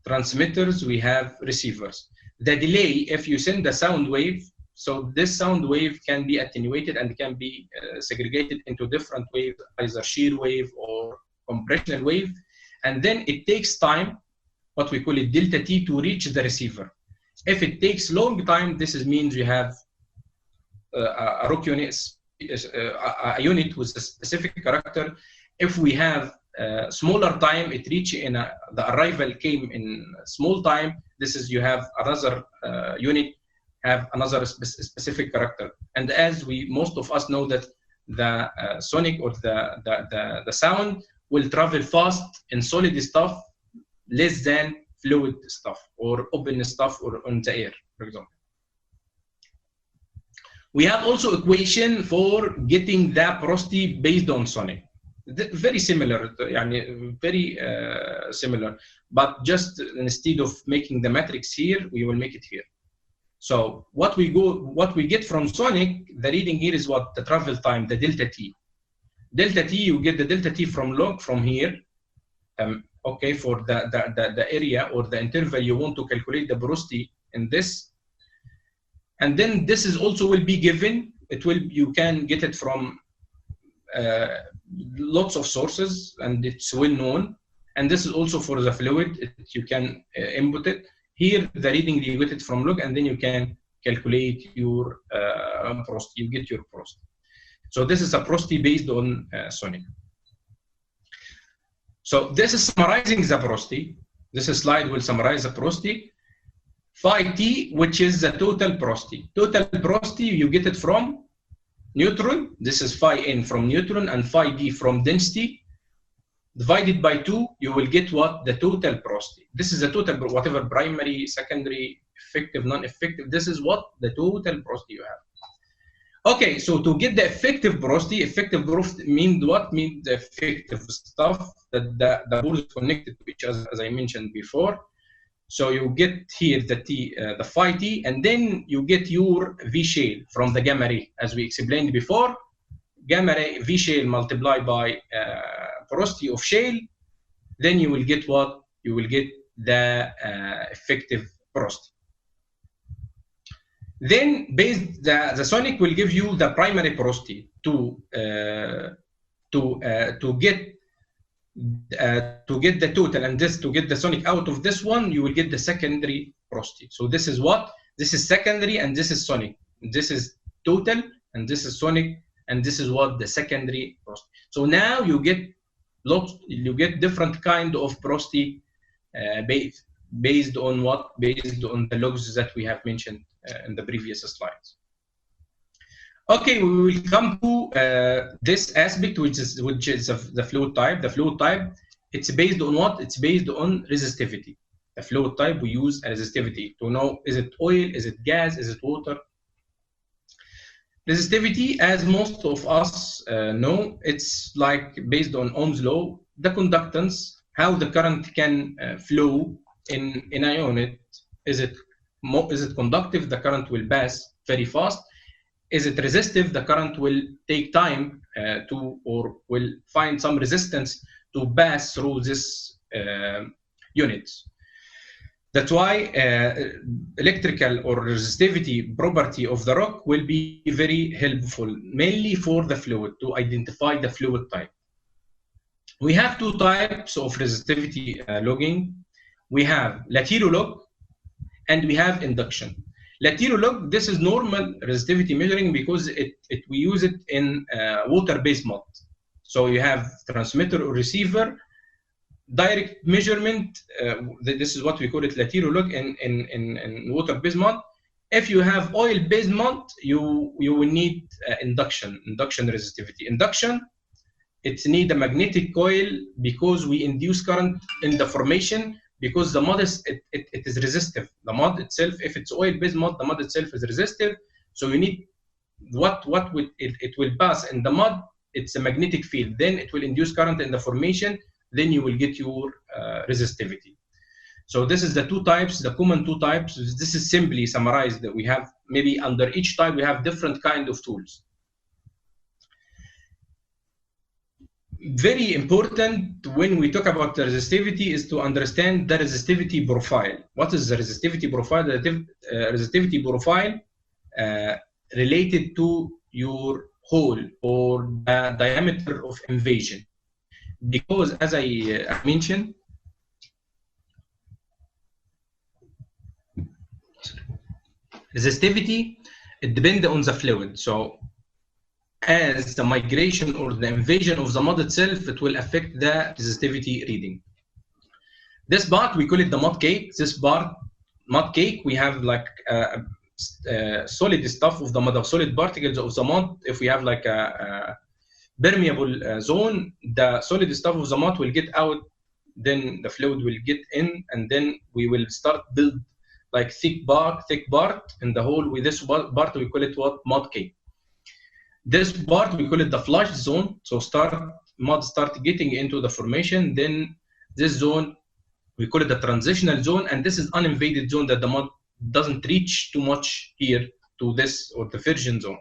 transmitters, we have receivers. The delay, if you send the sound wave, So this sound wave can be attenuated and can be segregated into different waves, either shear wave or compressional wave. And then it takes time, what we call it delta T, to reach the receiver. If it takes long time, this means you have a rock unit, a unit with a specific character. If we have smaller time, it reach in the arrival came in small time. This is you have another unit have another specific character. And as most of us know that the sonic or the sound will travel fast in solid stuff, less than fluid stuff or open stuff or on the air, for example. We have also equation for getting the porosity based on sonic. Very similar, very similar, but just instead of making the matrix here, we will make it here. So what we get from sonic, the reading here is what the travel time, the delta T. Delta T, you get the delta T from log from here. Okay, for the area or the interval you want to calculate the porosity in this. And then this is also will be given. You can get it from lots of sources, and it's well known. And this is also for the fluid. You can input it. Here, the reading you get it from log, and then you can calculate your porosity. You get your porosity. So this is a porosity based on sonic. So this is summarizing the porosity. This slide will summarize the porosity. Phi T, which is the total porosity. Total porosity, you get it from neutron. This is phi N from neutron and phi D from density. Divided by 2, you will get what? The total porosity. This is the total, whatever primary, secondary, effective, non-effective. This is what? The total porosity you have. Okay, so to get the effective porosity means what? Means the effective stuff that the pores connected to each other, as I mentioned before. So you get here the phi T, and then you get your V shale from the gamma ray, as we explained before. Gamma ray V shale multiplied by porosity of shale, then you will get what? You will get the effective porosity. Then the sonic will give you the primary porosity to get the total, and this to get the sonic out of this one, you will get the secondary porosity. So this is what? This is secondary and this is sonic. This is total and this is sonic, and this is what? The secondary porosity. So now you get different kind of porosity based on what? Based on the logs that we have mentioned in the previous slides. Okay, we will come to this aspect, which is the fluid type. The fluid type, it's based on what? It's based on resistivity. The fluid type, we use a resistivity to know, is it oil, is it gas, is it water? Resistivity, as most of us know, it's like based on Ohm's law, the conductance, how the current can flow in a unit. Is it conductive? The current will pass very fast. Is it resistive? The current will take time or will find some resistance to pass through this units. That's why electrical or resistivity property of the rock will be very helpful, mainly for the fluid, to identify the fluid type. We have two types of resistivity logging. We have lateral log and we have induction. Lateral log, this is normal resistivity measuring because we use it in water-based mode. So you have transmitter or receiver, direct measurement. This is what we call it lateral log in water-based mode. If you have oil-based mode, you will need induction resistivity. Induction, it needs a magnetic coil because we induce current in the formation. Because the mud it is resistive. The mud itself, if it's oil-based mud, the mud itself is resistive. So you need it will pass in the mud. It's a magnetic field. Then it will induce current in the formation. Then you will get your resistivity. So this is the two types, the common two types. This is simply summarized that we have maybe under each type we have different kind of tools. Very important when we talk about the resistivity is to understand the resistivity profile. What is the resistivity profile? The resistivity profile related to your hole or the diameter of invasion. Because as I mentioned, resistivity, it depends on the fluid. So as the migration or the invasion of the mud itself, it will affect the resistivity reading. This part, we call it the mud cake. This part, mud cake, we have like solid stuff of the mud, solid particles of the mud. If we have like a permeable zone, the solid stuff of the mud will get out, then the fluid will get in, and then we will start build like thick part in the hole. With this part, we call it what? Mud cake. This part, we call it the flush zone. So mud start getting into the formation. Then this zone, we call it the transitional zone, and this is uninvaded zone that the mud doesn't reach too much here to this or the virgin zone.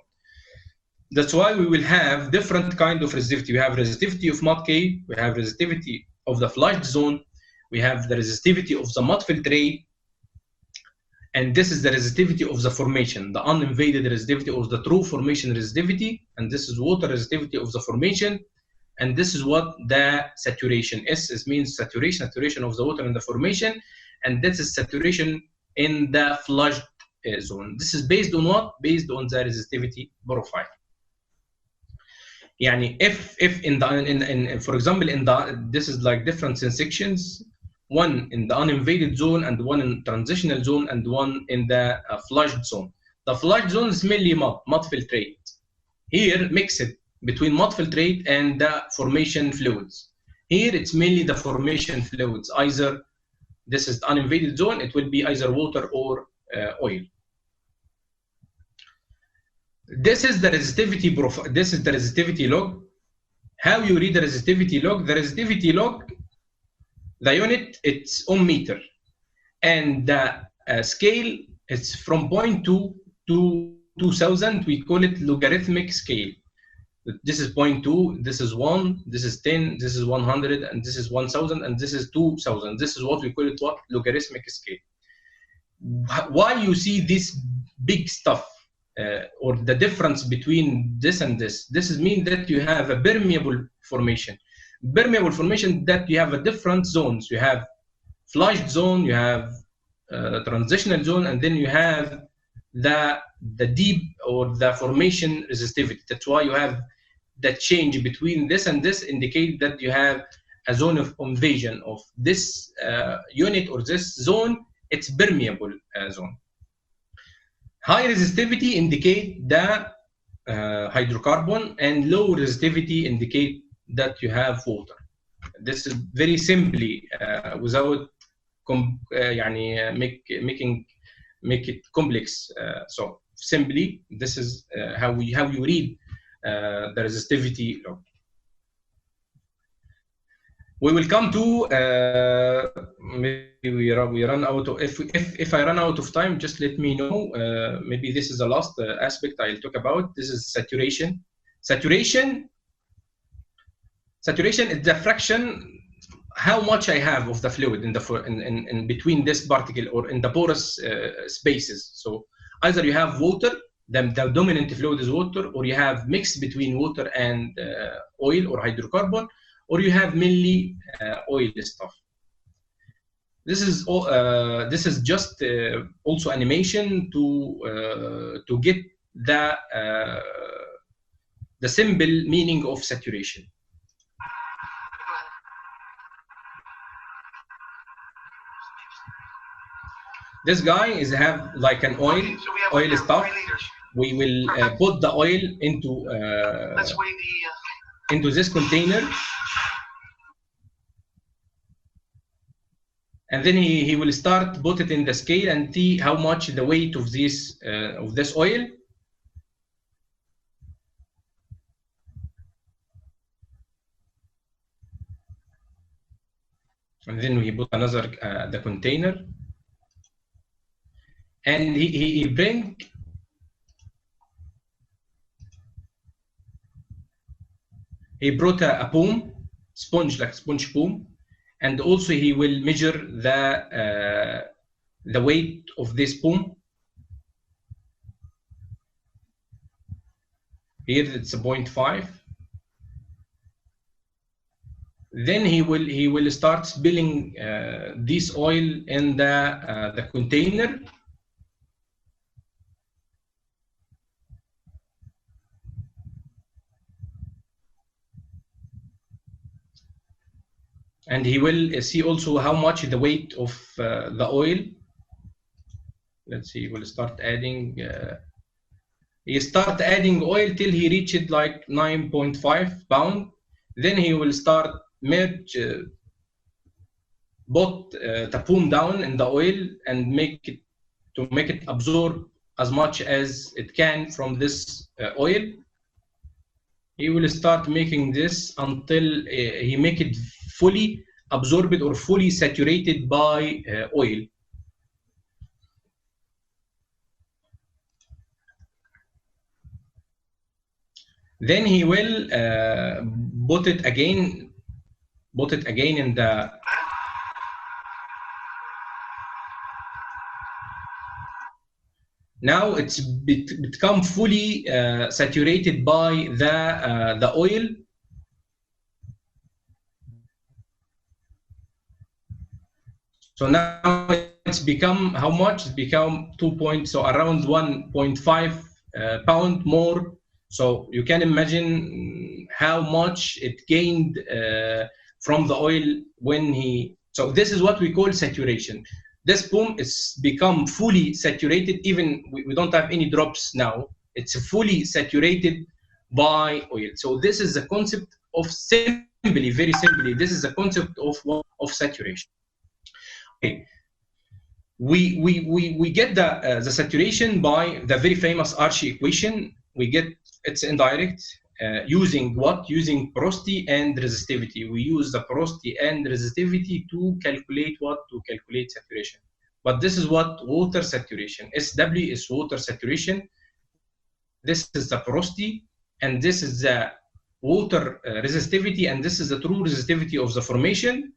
That's why we will have different kind of resistivity. We have resistivity of mud cave, we have resistivity of the flushed zone, we have the resistivity of the mud filtrate, and this is the resistivity of the formation, the uninvaded resistivity or the true formation resistivity, and this is water resistivity of the formation, and this is what the saturation is. It means saturation of the water in the formation, and this is saturation in the flushed zone. This is based on what? Based on the resistivity profile. Yani if in for example this is like different sections, one in the uninvaded zone and one in transitional zone and one in the flushed zone. The flushed zone is mainly mud filtrate. Here mix it between mud filtrate and the formation fluids. Here it's mainly the formation fluids. Either this is the uninvaded zone, it will be either water or oil. This is the resistivity profile. This is the resistivity log. How you read the resistivity log? The resistivity log, the unit, it's ohm meter, and the scale, it's from 0.2 to 2000. We call it logarithmic scale. This is 0.2, this is 1, this is 10, this is 100, and this is 1000, and this is 2000. This is what we call it what? Logarithmic scale. Why you see this big stuff? Or the difference between this and this is mean that you have a permeable formation. Permeable formation that you have a different zones. You have flushed zone, you have transitional zone, and then you have the deep or the formation resistivity. That's why you have the change between this and this indicate that you have a zone of invasion of this unit or this zone. It's permeable zone. High resistivity indicate the hydrocarbon, and low resistivity indicate that you have water. This is very simply without make it complex. So simply, this is how you read the resistivity log. We will come to maybe we run out of, if I run out of time, just let me know. Maybe this is the last aspect I'll talk about. This is saturation. Saturation is the fraction how much I have of the fluid in between this particle or in the porous spaces. So either you have water, the dominant fluid is water, or you have mixed between water and oil or hydrocarbon, or you have mainly oil stuff. This is just also animation to get the simple meaning of saturation. This guy is have like an oil stuff. We will put the oil into this container, and then he will start put it in the scale and see how much the weight of this oil. And then we put another the container, and he brought a boom, sponge boom, and also he will measure the weight of this boom. Here it's 0.5. Then he will start spilling this oil in the container. And he will see also how much the weight of the oil. Let's see, we'll start adding. He start adding oil till he reached like 9.5 pound. Then he will start merge, put the boom down in the oil and make it absorb as much as it can from this oil. He will start making this until he make it fully absorbed or fully saturated by oil. Then he will put it again in the now it's become fully saturated by the oil. So now it's become how much? It's become 2 points, so around 1.5 pound more. So you can imagine how much it gained from the oil when he. So this is what we call saturation. This boom is become fully saturated. Even we don't have any drops now. It's fully saturated by oil. So this is the concept of very simply. This is the concept of saturation. Okay. We get the saturation by the very famous Archie equation. We get it's indirect using what? Using porosity and resistivity. We use the porosity and resistivity to calculate what? To calculate saturation. But this is what? Water saturation. SW is water saturation. This is the porosity, and this is the water resistivity, and this is the true resistivity of the formation,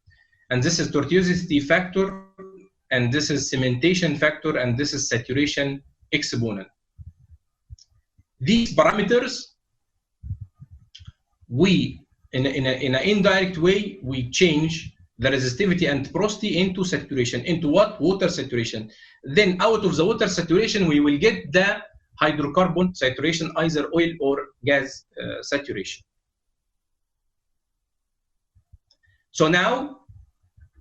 and this is tortuosity factor, and this is cementation factor, and this is saturation exponent. These parameters, we in an indirect way, we change the resistivity and porosity into saturation. Into what? Water saturation. Then out of the water saturation, we will get the hydrocarbon saturation, either oil or gas saturation. So now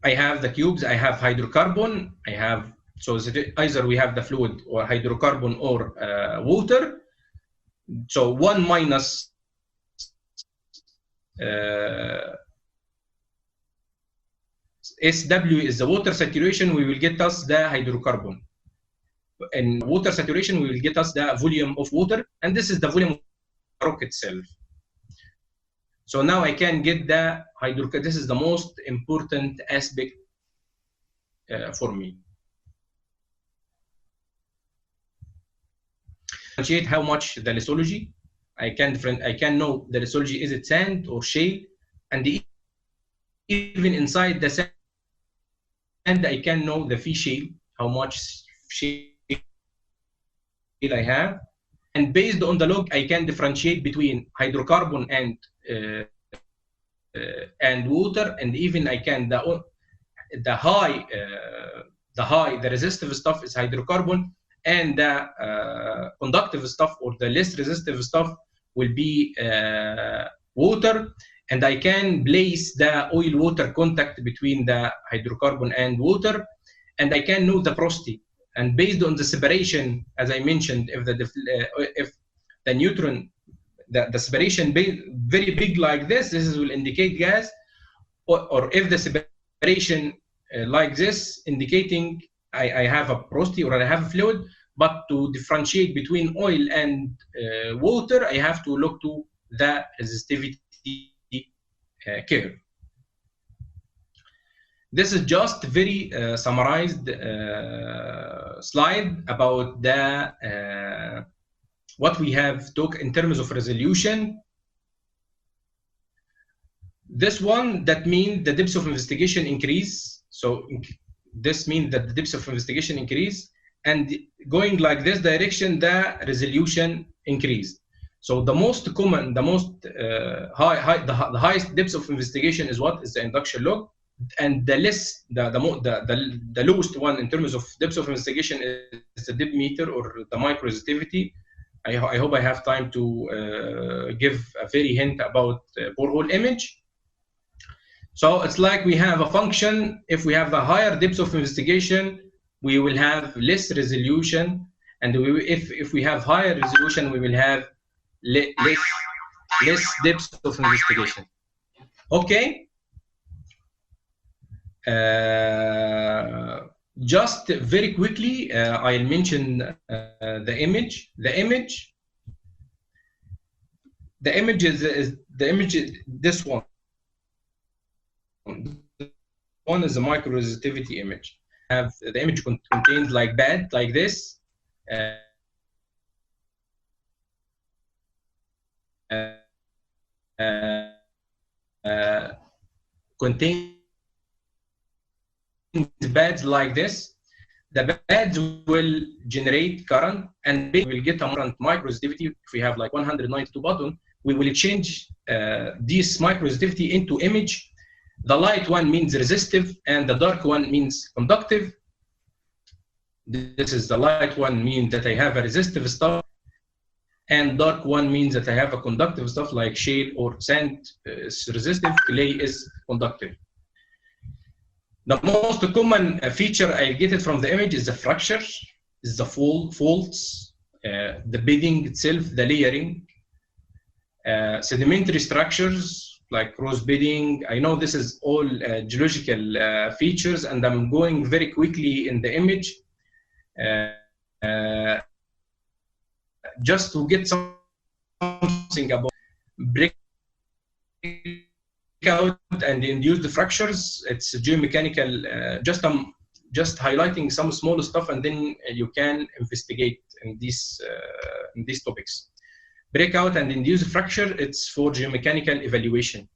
I have the cubes, I have hydrocarbon, I have, so either we have the fluid or hydrocarbon or water. So 1 minus SW is the water saturation, we will get us the hydrocarbon. And water saturation, we will get us the volume of water, and this is the volume of the rock itself. So now I can get the hydrocarbon. This is the most important aspect for me. Differentiate how much the lithology. I can know the lithology, is it sand or shale, and even inside the sand I can know the phi shale, how much shale I have, and based on the log I can differentiate between hydrocarbon and water, and even I can the resistive stuff is hydrocarbon, and the conductive stuff or the less resistive stuff will be water, and I can place the oil-water contact between the hydrocarbon and water, and I can know the porosity. And based on the separation, as I mentioned, if the neutron, the separation very big like this will indicate gas, or if the separation like this, indicating I have a porosity or I have a fluid. But to differentiate between oil and water, I have to look to the resistivity curve. This is just very summarized slide about the what we have talked in terms of resolution. This one, that means the depths of investigation increase. So this means that the depths of investigation increase, and going like this direction, the resolution increased. So the most common, the most the highest depths of investigation is what? Is the induction log, and the lowest one in terms of depths of investigation is the depth meter or the micro resistivity. I hope I have time to give a very hint about borehole image. So it's like we have a function. If we have the higher depths of investigation, we will have less resolution, and if we have higher resolution, we will have less depths of investigation. Okay. Just very quickly, I'll mention the image. The image is this one. One is a micro resistivity image. Have the image contains like bed like this. Contains beds like this. The beds will generate current, and we will get a current micro resistivity. If we have like 192 button, we will change this micro resistivity into image. The light one means resistive, and the dark one means conductive. This is the light one means that I have a resistive stuff, and dark one means that I have a conductive stuff like shale or sand is resistive, clay is conductive. The most common feature I get it from the image is the fracture, is the faults, the bedding itself, the layering, sedimentary structures like cross bedding. I know this is all geological features, and I'm going very quickly in the image just to get something about breakout and induced fractures. It's geomechanical. Just highlighting some small stuff, and then you can investigate in these topics. Breakout and induced fracture, it's for geomechanical evaluation.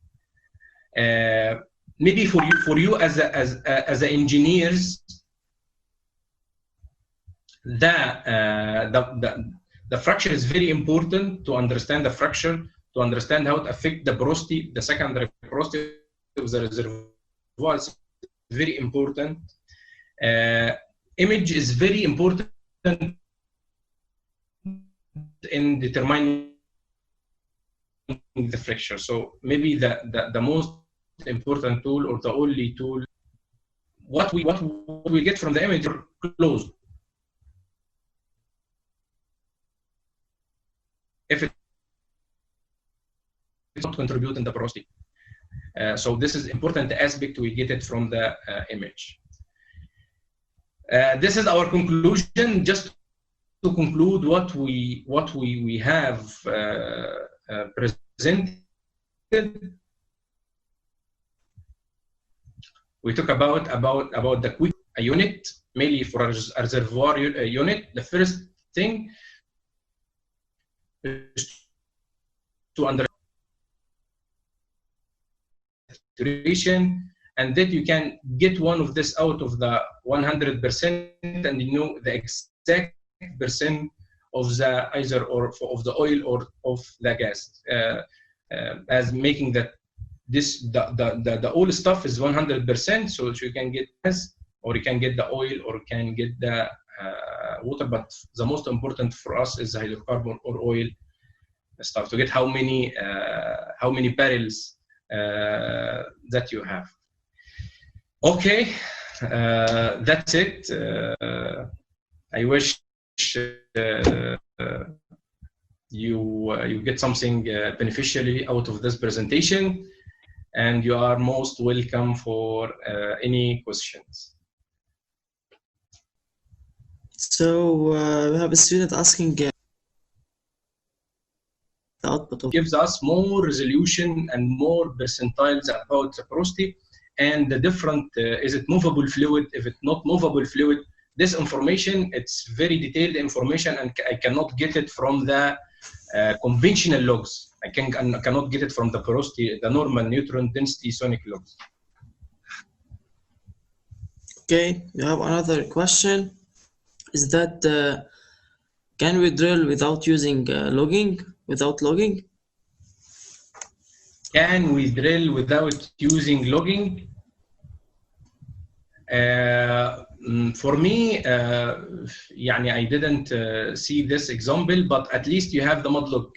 Maybe for you as engineers, the fracture is very important to understand the fracture, to understand how it affects the porosity, the secondary porosity of the reservoir is very important. Image is very important in determining the fracture. So maybe the most important tool or the only tool, what we get from the image are closed. If it does not contribute in the porosity. So this is important aspect we get it from the image. This is our conclusion. Just to conclude what we have presented, we talk about the quick unit, mainly for a reservoir unit. The first thing is to understand saturation, and that you can get one of this out of the 100%, and you know the exact percent of the either or of the oil or of the gas, as making that the oil stuff is 100%, so you can get gas or you can get the oil or you can get the water, but the most important for us is the hydrocarbon or oil stuff, to get how many barrels that you have. Okay, that's it. I wish you get something beneficially out of this presentation, and you are most welcome for any questions. So we have a student asking the output of gives us more resolution and more percentiles about the porosity and the different is it movable fluid, if it's not movable fluid. This information, it's very detailed information, and I cannot get it from the conventional logs. I cannot get it from the porosity, the normal neutron density sonic logs. Okay, you have another question. Is that can we drill without using logging? without logging? Can we drill without using logging? For me, يعني I didn't see this example, but at least you have the mud log.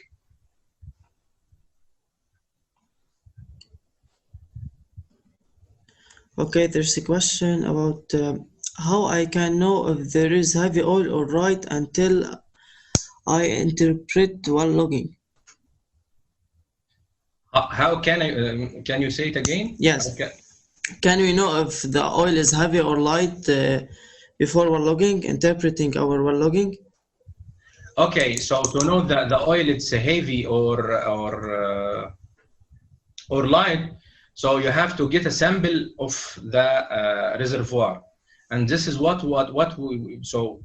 Okay, there's a question about how I can know if there is heavy oil or light until I interpret while logging. How can I? Can you say it again? Yes. Okay. Can we know if the oil is heavy or light before while logging, interpreting our while logging? Okay, so to know that the oil it's heavy or light, so you have to get a sample of the reservoir, and this is what we so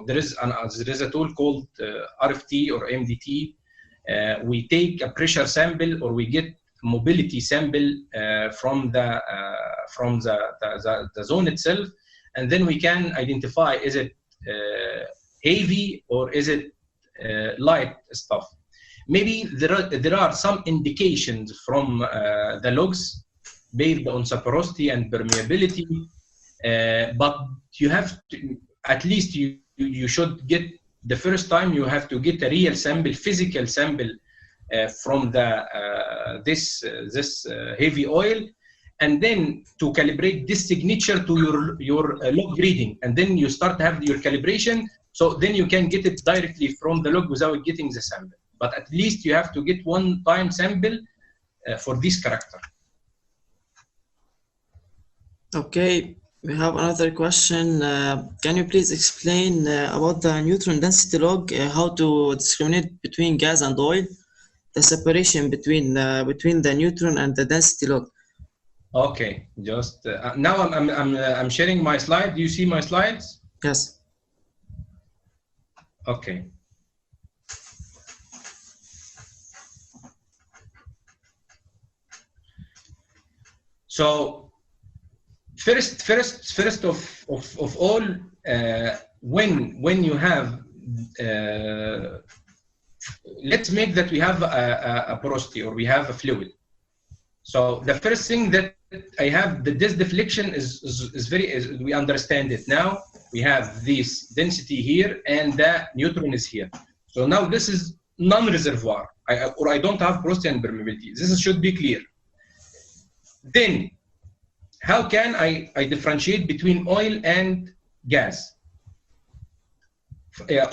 there is a tool called RFT or MDT. We take a pressure sample or we get mobility sample from the zone itself, and then we can identify is it heavy or is it light stuff. Maybe there are some indications from the logs based on porosity and permeability, but you have to, at least you should get, the first time you have to get a real sample, physical sample from the this heavy oil, and then to calibrate this signature to your log reading, and then you start to have your calibration, so then you can get it directly from the log without getting the sample. But at least you have to get one time sample for this character. Okay, we have another question. Can you please explain about the neutron density log, how to discriminate between gas and oil, the separation between the neutron and the density log? Okay, just now I'm sharing my slide. Do you see my slides? Yes. Okay. So first of all, when you have let's make that we have a porosity or we have a fluid. So the first thing that I have, this deflection is we understand it now. We have this density here and the neutron is here. So now this is non-reservoir, or I don't have porosity and permeability. This should be clear. Then, how can I differentiate between oil and gas?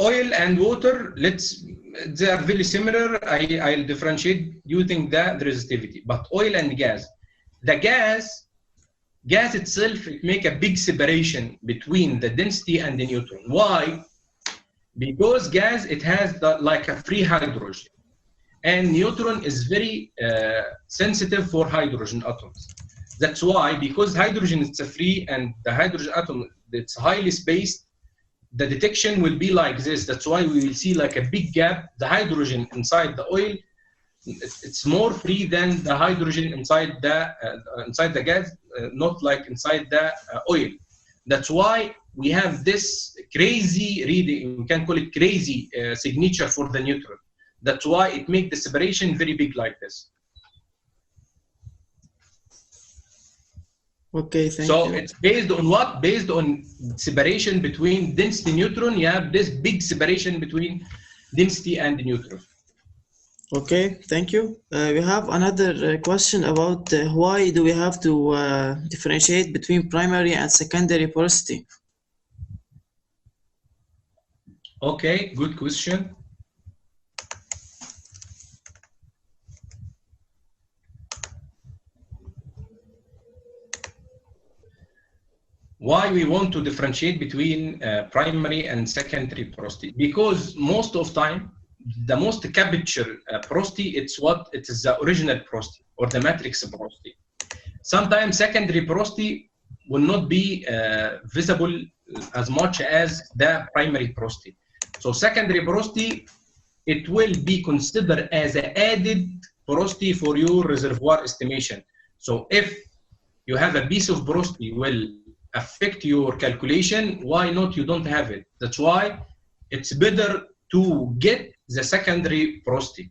Oil and water, they are very similar. I'll differentiate using the resistivity. But oil and gas, the gas itself, it make a big separation between the density and the neutron. Why? Because gas, it has like a free hydrogen, and neutron is very sensitive for hydrogen atoms. That's why, because hydrogen is free and the hydrogen atom, it's highly spaced, the detection will be like this. That's why we will see like a big gap. The hydrogen inside the oil, it's more free than the hydrogen inside the gas, not like inside the oil. That's why we have this crazy reading, we can call it crazy signature for the neutron. That's why it makes the separation very big like this. Okay, thank you. So it's based on what? Based on separation between density neutron. You have this big separation between density and neutron. Okay, thank you. We have another question about why do we have to differentiate between primary and secondary porosity? Okay, good question. Why we want to differentiate between primary and secondary porosity? Because most of time, the most captured porosity, it is the original porosity or the matrix porosity. Sometimes secondary porosity will not be visible as much as the primary porosity. So secondary porosity, it will be considered as an added porosity for your reservoir estimation. So if you have a piece of porosity will affect your calculation, why not you don't have it? That's why it's better to get the secondary porosity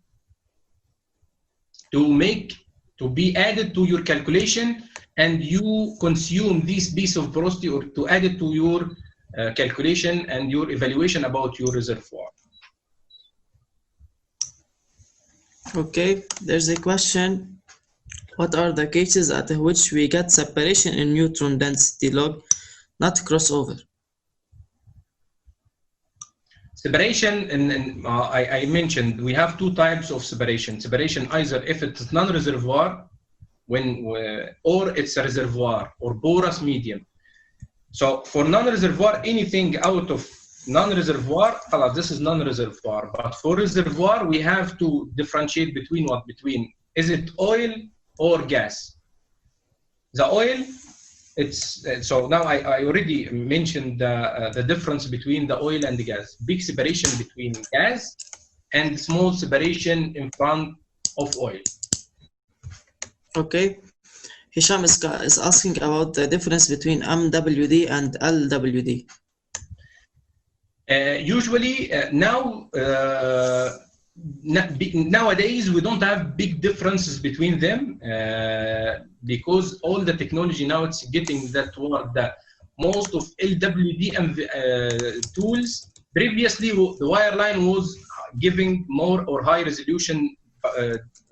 to be added to your calculation, and you consume this piece of porosity or to add it to your calculation and your evaluation about your reservoir. Okay, there's a question. What are the cases at which we get separation in neutron density log, not crossover? Separation, and I mentioned we have two types of separation. Separation either if it's non-reservoir, or it's a reservoir or porous medium. So for non-reservoir, anything out of non-reservoir, this is non-reservoir. But for reservoir, we have to differentiate between what? Between is it oil or gas? The oil, it's so now I already mentioned the difference between the oil and the gas. Big separation between gas and small separation in front of oil. Okay, Hisham is asking about the difference between MWD and LWD. Usually nowadays we don't have big differences between them because all the technology now it's getting that toward the most of LWD tools. Previously, the wireline was giving more or high resolution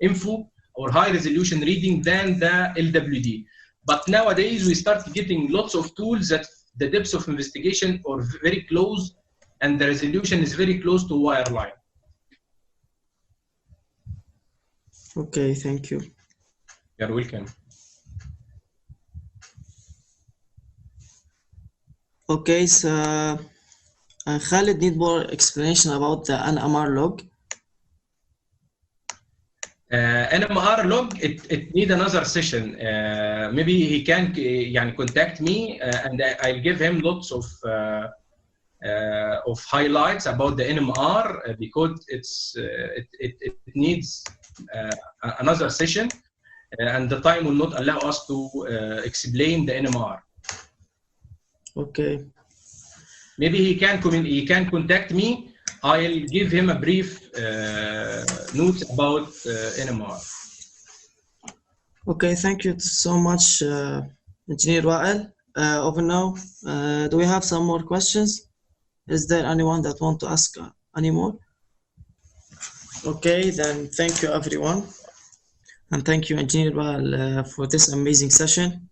info or high resolution reading than the LWD. But nowadays we start getting lots of tools that the depths of investigation are very close and the resolution is very close to wireline. Okay, thank you. You're welcome. Okay, so Khalid need more explanation about the NMR log. NMR log, it need another session. Maybe he can contact me and I'll give him lots of highlights about the NMR because it needs another session and the time will not allow us to explain the NMR. Okay. Maybe he can contact me. I'll give him a brief notes about NMR. Okay, thank you so much, Engineer Wael. Over now, do we have some more questions? Is there anyone that want to ask any more? Okay, then thank you everyone. And thank you, Engineer Wael, for this amazing session.